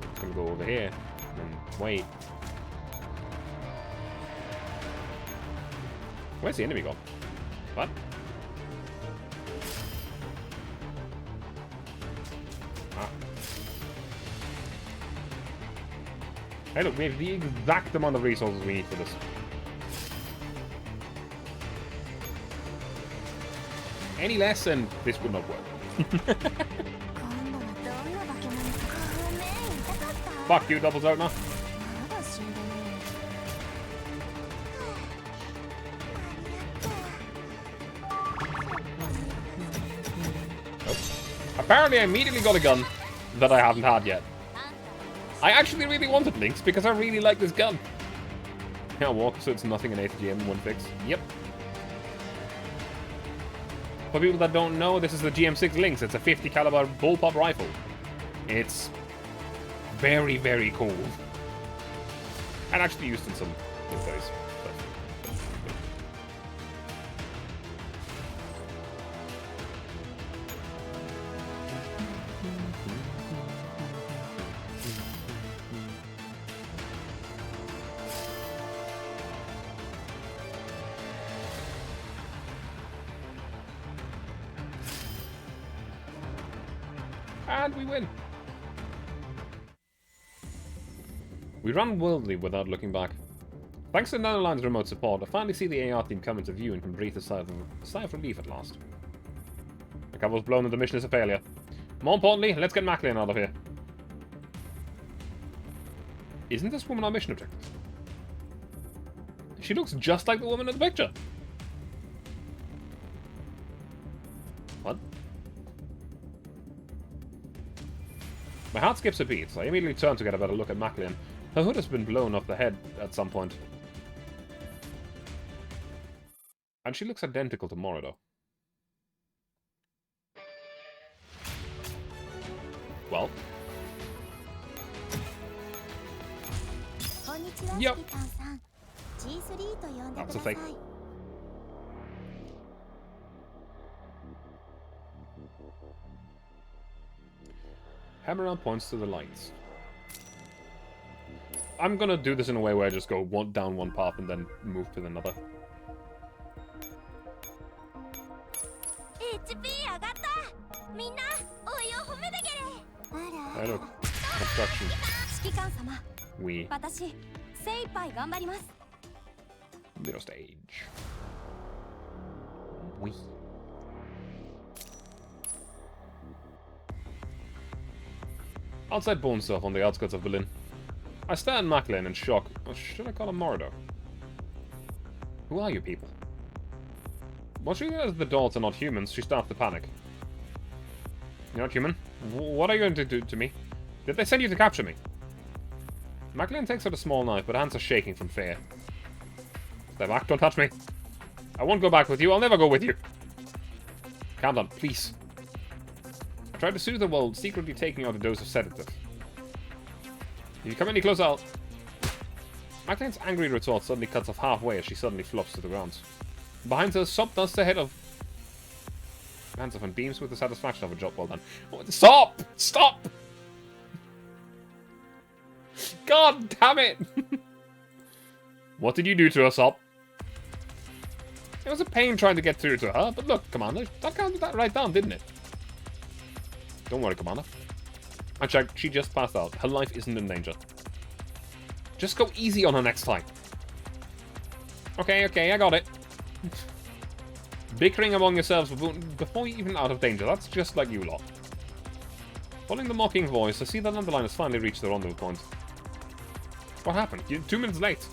I'm going to go over here and wait. Where's the enemy gone? What? Hey look, we have the exact amount of resources we need for this. Any less and this would not work. Fuck you, Doubles Out now. Oh. Apparently I immediately got a gun that I haven't had yet. I actually really wanted Lynx because I really like this gun. Can't walk, so it's nothing an 8th GM, one fix. Yep. For people that don't know, this is the GM6 Lynx. It's a 50 caliber bullpup rifle. It's very, very cool. And actually used in some plays. And we win. We run wildly without looking back. Thanks to Nanoline's remote support, I finally see the AR team come into view and can breathe a sigh of relief at last. The cover's blown and the mission is a failure. More importantly, let's get Maclean out of here. Isn't this woman our mission objective? She looks just like the woman in the picture. What? My heart skips a beat, so I immediately turn to get a better look at Maclean. Her hood has been blown off the head at some point. And she looks identical to Morido. Well. Yep. That's a fake. Hammer points to the lights. I'm gonna do this in a way where I just go down one path and then move to another. Hey look, obstruction. We. Middle stage. We. Outside Bone Surf on the outskirts of Berlin. I stare at Macklin in shock. Or should I call him Mordor? Who are you people? Once she realizes the dolls are not humans, she starts to panic. You're not human? What are you going to do to me? Did they send you to capture me? Macklin takes out a small knife, but hands are shaking from fear. Stay back, don't touch me. I won't go back with you, I'll never go with you. Calm down, please. I tried to soothe her while secretly taking out a dose of sedative. If you come any closer, I'll... Macklin's angry retort suddenly cuts off halfway as she suddenly flops to the ground. Behind her, Sop does the head of... Hands off and beams with the satisfaction of a job well done. Oh, stop! Stop! God damn it! What did you do to her, Sop? It was a pain trying to get through to her, but look, Commander, that counted that right down, didn't it? Don't worry, Commander. I checked, she just passed out. Her life isn't in danger. Just go easy on her next time. Okay, I got it. Bickering among yourselves before you're even out of danger, that's just like you lot. Following the mocking voice, I see that Underline has finally reached the rendezvous point. What happened? You're 2 minutes late.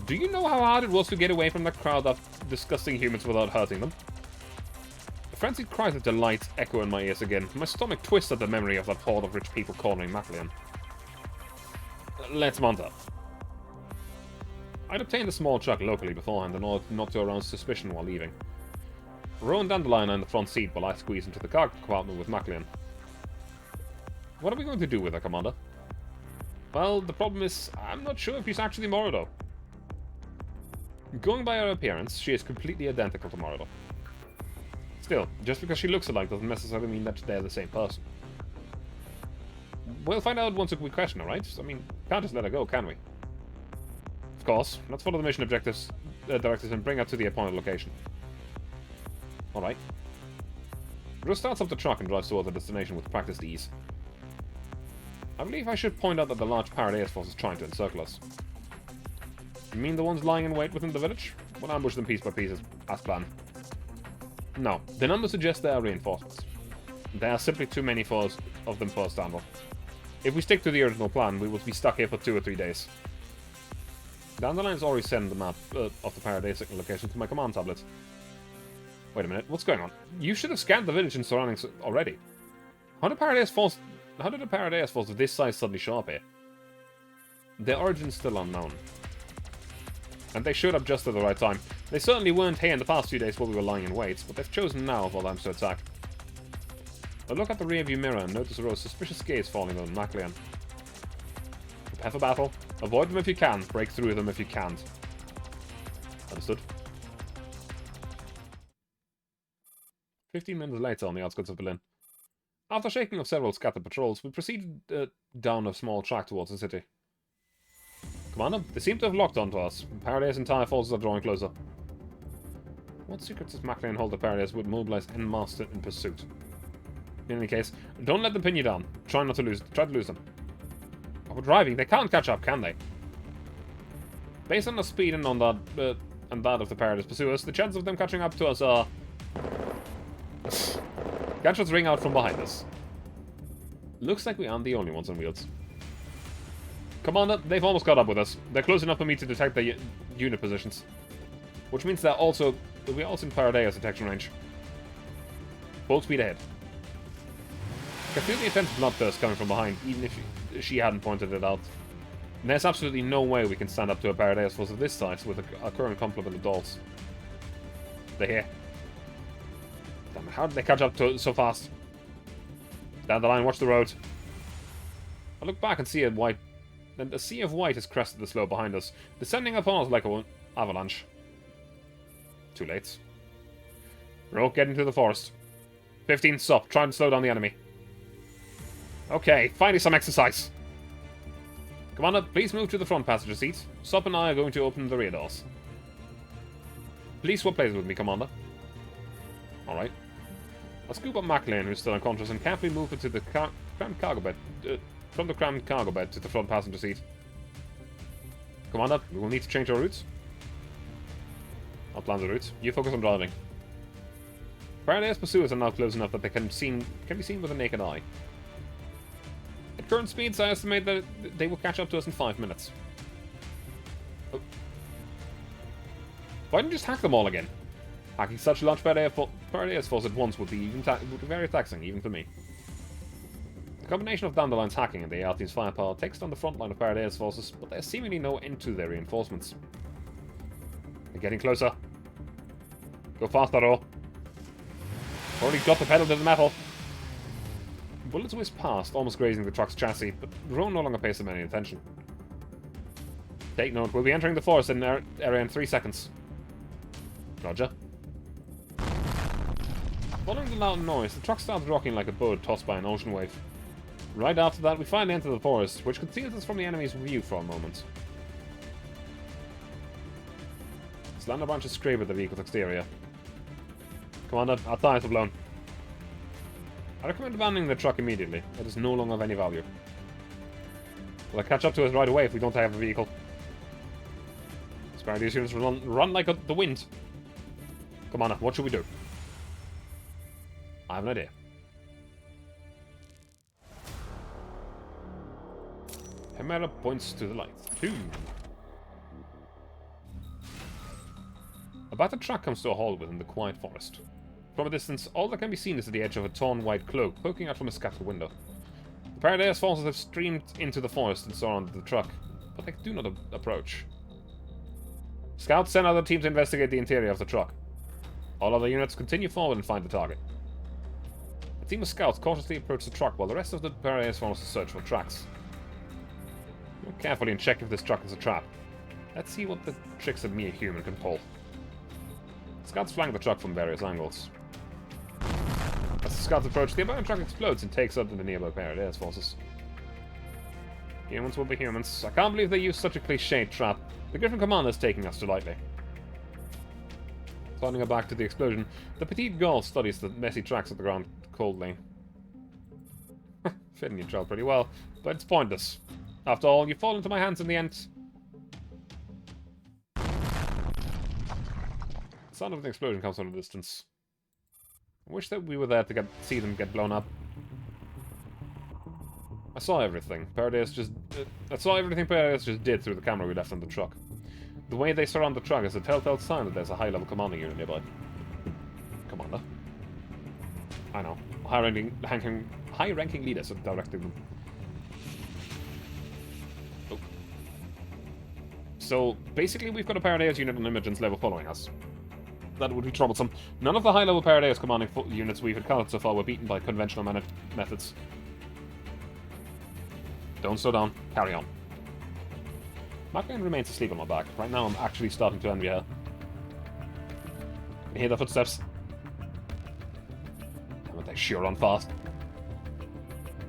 Do you know how hard it was to get away from that crowd of disgusting humans without hurting them? The frenzied cries of delight echo in my ears again. My stomach twists at the memory of that horde of rich people cornering Maclean. Let's mount up. I'd obtained a small truck locally beforehand in order not to arouse suspicion while leaving. Roe and Dandelion are in the front seat while I squeeze into the cargo compartment with Maclean. What are we going to do with her, Commander? Well, the problem is, I'm not sure if she's actually Morodo. Going by her appearance, she is completely identical to Morodo. Still, just because she looks alike doesn't necessarily mean that they're the same person. We'll find out once we question her, right? I mean, can't just let her go, can we? Of course. Let's follow the mission objectives, directives and bring her to the appointed location. Alright. Rose starts up the truck and drives towards the destination with practiced ease. I believe I should point out that the large Paradise force is trying to encircle us. You mean the ones lying in wait within the village? We'll ambush them piece by piece as planned. No, the numbers suggest they are reinforcements. There are simply too many of them for us to handle. If we stick to the original plan, we will be stuck here for 2 or 3 days. Dandelion's already sent the map of the Paradise location to my command tablet. Wait a minute, what's going on? You should have scanned the village and surroundings already. How did the Paradise force of this size suddenly show up here? Their origin's still unknown. And they showed up just at the right time. They certainly weren't here in the past few days while we were lying in wait, but they've chosen now of all times to attack. I look at the rearview mirror and notice a row of suspicious gaze falling on Maclean. Prepare for battle. Avoid them if you can. Break through them if you can't. Understood. 15 minutes later on the outskirts of Berlin. After shaking off several scattered patrols, we proceeded down a small track towards the city. Commander, they seem to have locked onto us. Paradise entire forces are drawing closer. What secrets does Maclean hold that Paradise would mobilize en masse in pursuit? In any case, don't let them pin you down. Try to lose them. Oh, we're driving, they can't catch up, can they? Based on the speed and on that of the Paradise pursuers, the chances of them catching up to us are... Gunshots ring out from behind us. Looks like we aren't the only ones on wheels. Commander, they've almost caught up with us. They're close enough for me to detect their unit positions. Which means we're also in Paradise detection range. Full speed ahead. I can feel the intense bloodthirst coming from behind, even if she hadn't pointed it out. And there's absolutely no way we can stand up to a Paradise force of this size with a current complement of dolls. They're here. Damn it, how did they catch up to it so fast? Down the line, watch the road. I look back and see a sea of white has crested the slope behind us, descending upon us like an avalanche. Too late. Rogue, get into the forest. 15, stop. Try and slow down the enemy. Okay, finally some exercise. Commander, please move to the front passenger seat. Sop and I are going to open the rear doors. Please swap places with me, Commander. Alright. I'll scoop up Maclean, who's still unconscious, and carefully move her to the crammed cargo bed. From the crammed cargo bed to the front passenger seat. Commander, we will need to change our routes. I'll plan the routes. You focus on driving. Paradise pursuers are now close enough that they can be seen with the naked eye. current speeds, I estimate that they will catch up to us in 5 minutes. Oh. Why didn't you just hack them all again? Hacking such a large Paradise force at once would be very taxing, even for me. The combination of Dandelion's hacking and the AR team's firepower takes down the front line of Paradise forces, but there's seemingly no end to their reinforcements. They're getting closer. Go faster, though. Already got the pedal to the metal. Bullets whizzed past, almost grazing the truck's chassis, but the drone no longer pays them any attention. Take note, we'll be entering the forest in area in 3 seconds. Roger. Following the loud noise, the truck starts rocking like a boat tossed by an ocean wave. Right after that, we finally enter the forest, which conceals us from the enemy's view for a moment. Slender branches scrape at the vehicle's exterior. Commander, our tires are blown. I recommend abandoning the truck immediately. It is no longer of any value. Will it catch up to us right away if we don't have a vehicle? These units run like the wind. Commander, what should we do? I have an idea. Chimera points to the light. A battered truck comes to a halt within the quiet forest. From a distance, all that can be seen is the edge of a torn white cloak poking out from a scattered window. The Paradise forces have streamed into the forest and surrounded the truck, but they do not approach. Scouts send other teams to investigate the interior of the truck. All other units continue forward and find the target. A team of scouts cautiously approach the truck while the rest of the Paradise forces search for tracks. Look carefully and check if this truck is a trap. Let's see what the tricks a mere human can pull. Scouts flank the truck from various angles. As the scouts approach, the abandoned truck explodes and takes out the nearby Paradise forces. Humans will be humans. I can't believe they used such a cliched trap. The Griffin Commander is taking us too lightly. Turning her back to the explosion, the petite girl studies the messy tracks of the ground coldly. Fitting your job pretty well, but it's pointless. After all, you fall into my hands in the end. The sound of the explosion comes from a distance. I wish that we were there to see them get blown up. I saw everything. I saw everything Paradise just did through the camera we left on the truck. The way they surround the truck is a telltale sign that there's a high-level commanding unit nearby. Commander. I know. High-ranking leaders are directing them. Oh. So, basically we've got a Paradise unit on Imogen's level following us. That would be troublesome. None of the high-level Paradise commanding units we've encountered so far were beaten by conventional methods. Don't slow down. Carry on. Markine remains asleep on my back. Right now I'm actually starting to envy her. Can you hear the footsteps? Damn it, they sure run fast.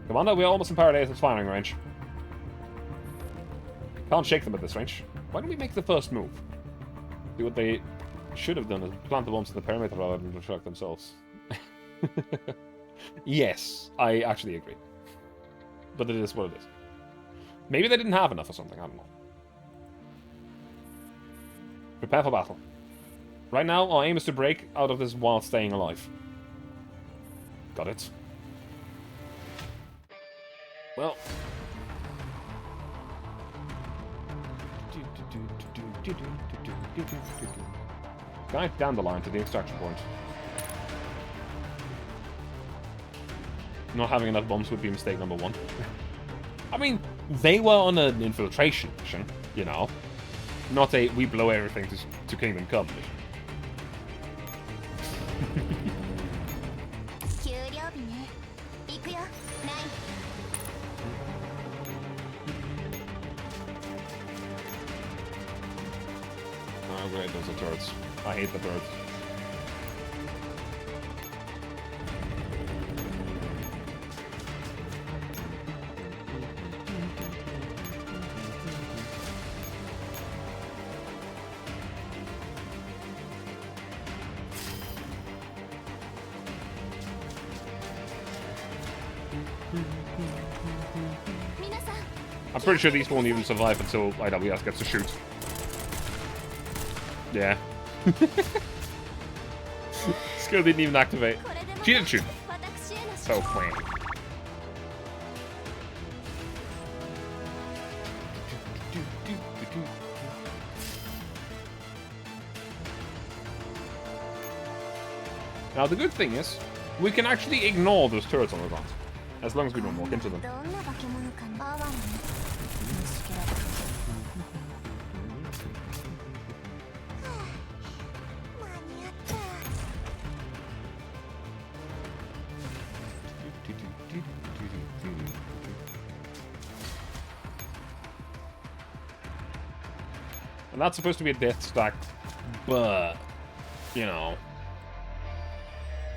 Commander, we're almost in Paradise's firing range. Can't shake them at this range. Why don't we make the first move? Do what they should have done is plant the bombs in the perimeter rather than destruct themselves. Yes, I actually agree. But it is what it is. Maybe they didn't have enough or something, I don't know. Prepare for battle. Right now, our aim is to break out of this while staying alive. Got it. Well. Guide down the line to the extraction point. Not having enough bombs would be mistake number one. I mean, they were on an infiltration mission, you know. Not a we blow everything to Kingdom Come mission. Oh great, those are turrets. I hate the turrets. I'm pretty sure these won't even survive until IWS gets to shoot. Yeah. Skill didn't even activate. She didn't shoot. So clean. Now, the good thing is, we can actually ignore those turrets on the ground, as long as we don't walk into them. And that's supposed to be a death stack, but, you know,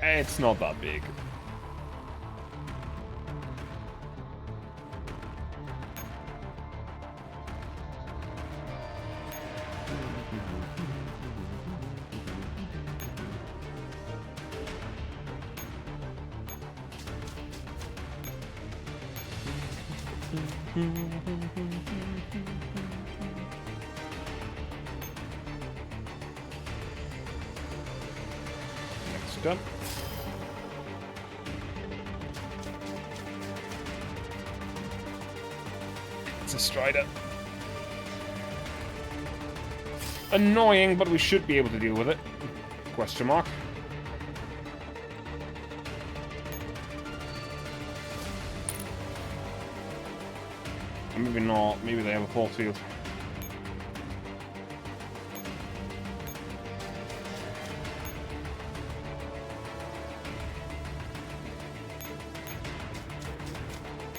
it's not that big. Next up. It's a Strider. Annoying, but we should be able to deal with it. Question mark. Maybe not. Maybe they have a force field.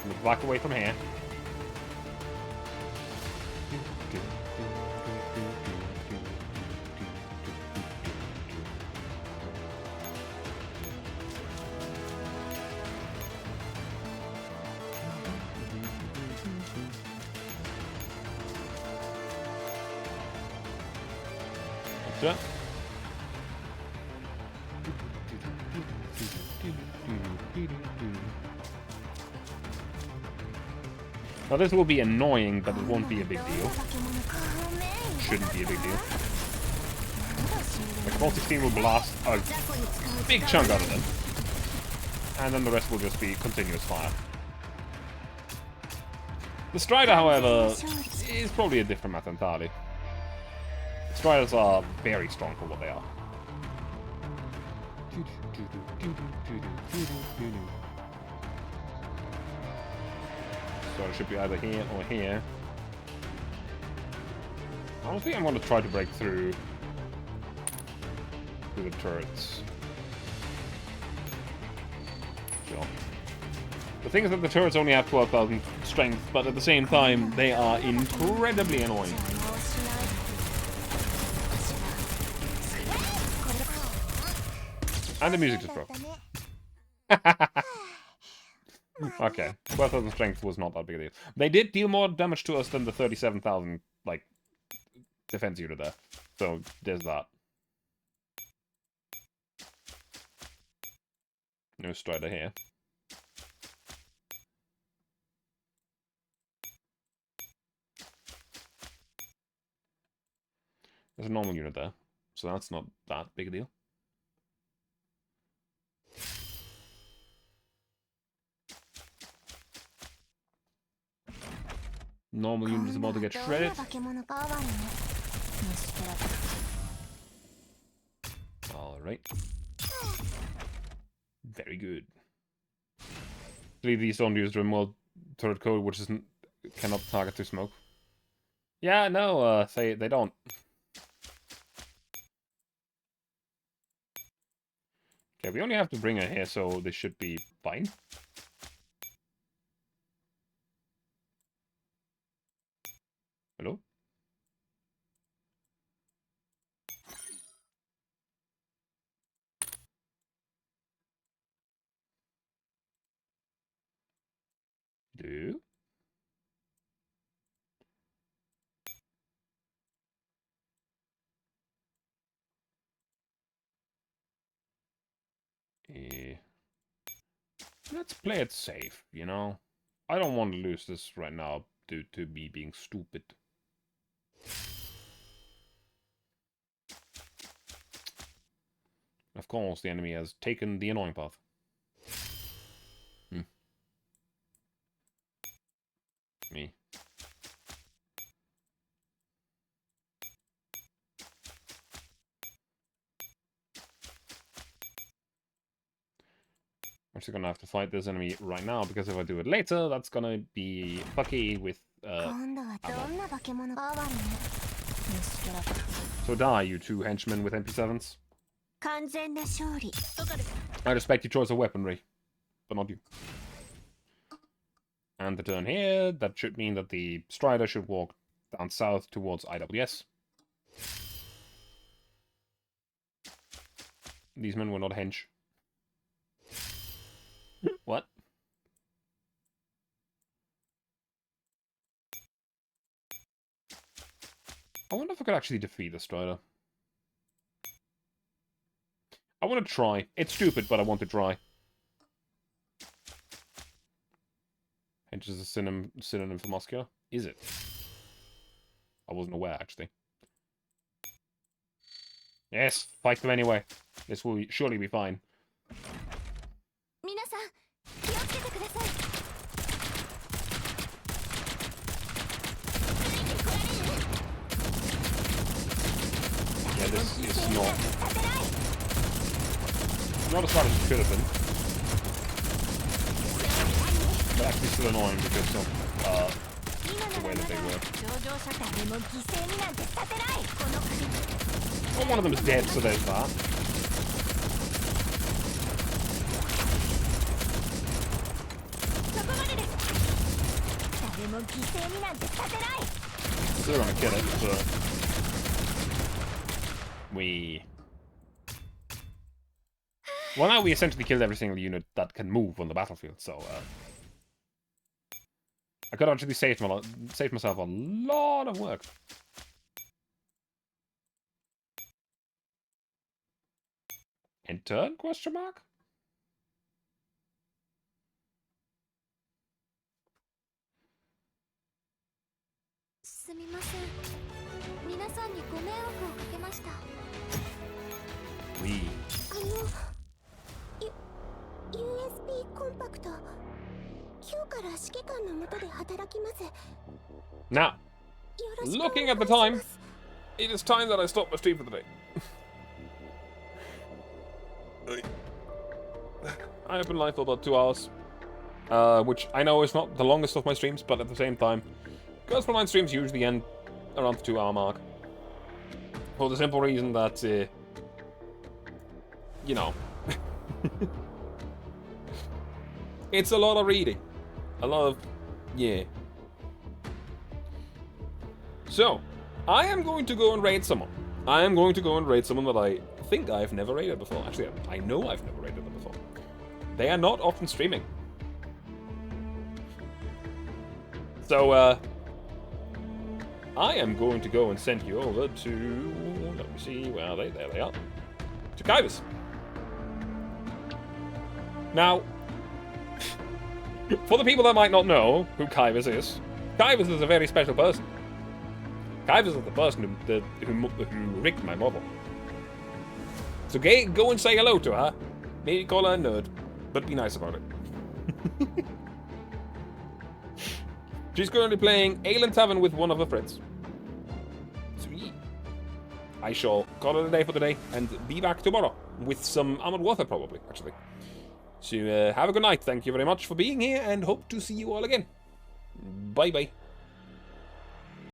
Move back away from here. Gotcha. Now this will be annoying, but it won't be a big deal. Shouldn't be a big deal. Like 416 will blast a big chunk out of them. And then the rest will just be continuous fire. The Strider, however, is probably a different matter entirely. Striders are very strong for what they are. So it should be either here or here. Honestly, I'm going to try to break through the turrets. Sure. The thing is that the turrets only have 12,000 strength, but at the same time, they are incredibly annoying. And the music just broke. Okay, 12,000 strength was not that big a deal. They did deal more damage to us than the 37,000, like, defense unit there. So, there's that. No Strider here. There's a normal unit there. So that's not that big a deal. Normal unit is about to get shredded. Alright. Very good. Actually, these don't use remote turret code, which isn't cannot target through smoke. Yeah, no, say they don't. Okay, we only have to bring her here, so this should be fine. Hello? Do? Let's play it safe, you know? I don't want to lose this right now due to me being stupid. Of course, the enemy has taken the annoying path. Me. actually gonna have to fight this enemy right now, because if I do it later, that's gonna be fucky with So die, you two henchmen with MP7s. I respect your choice of weaponry, but not you. And the turn here, that should mean that the Strider should walk down south towards IWS. These men were not hench. What? I wonder if I could actually defeat the Strider. I want to try. It's stupid, but I want to try. Hench is a synonym for muscular? Is it? I wasn't aware, actually. Yes, fight them anyway. This will surely be fine. Yeah, this is not as bad as it should have been. But actually still annoying because of the way that they work. Well, one of them is dead, so there's that. Still gonna kill it, but well, now we essentially killed every single unit that can move on the battlefield, so I could actually save myself a lot of work. In turn? Question mark? We. Now, looking at the time, it is time that I stop my stream for the day. I have been live for about 2 hours, which I know is not the longest of my streams, but at the same time, Girls Frontline streams usually end around the 2-hour mark. For the simple reason that, you know, it's a lot of reading. A lot of, yeah. So, I am going to go and raid someone. I am going to go and raid someone that I think I've never raided before. Actually, I know I've never raided them before. They are not often streaming. So, I am going to go and send you over to, let me see, where are they? There they are. To Kivers. Now, for the people that might not know who Kivers is a very special person. Kivers is the person who rigged my model. So go and say hello to her. Maybe call her a nerd, but be nice about it. She's currently playing Aelin Tavern with one of her friends. Sweet. I shall call it a day for today and be back tomorrow with some Armored Warfare, probably, actually. So have a good night. Thank you very much for being here and hope to see you all again. Bye-bye.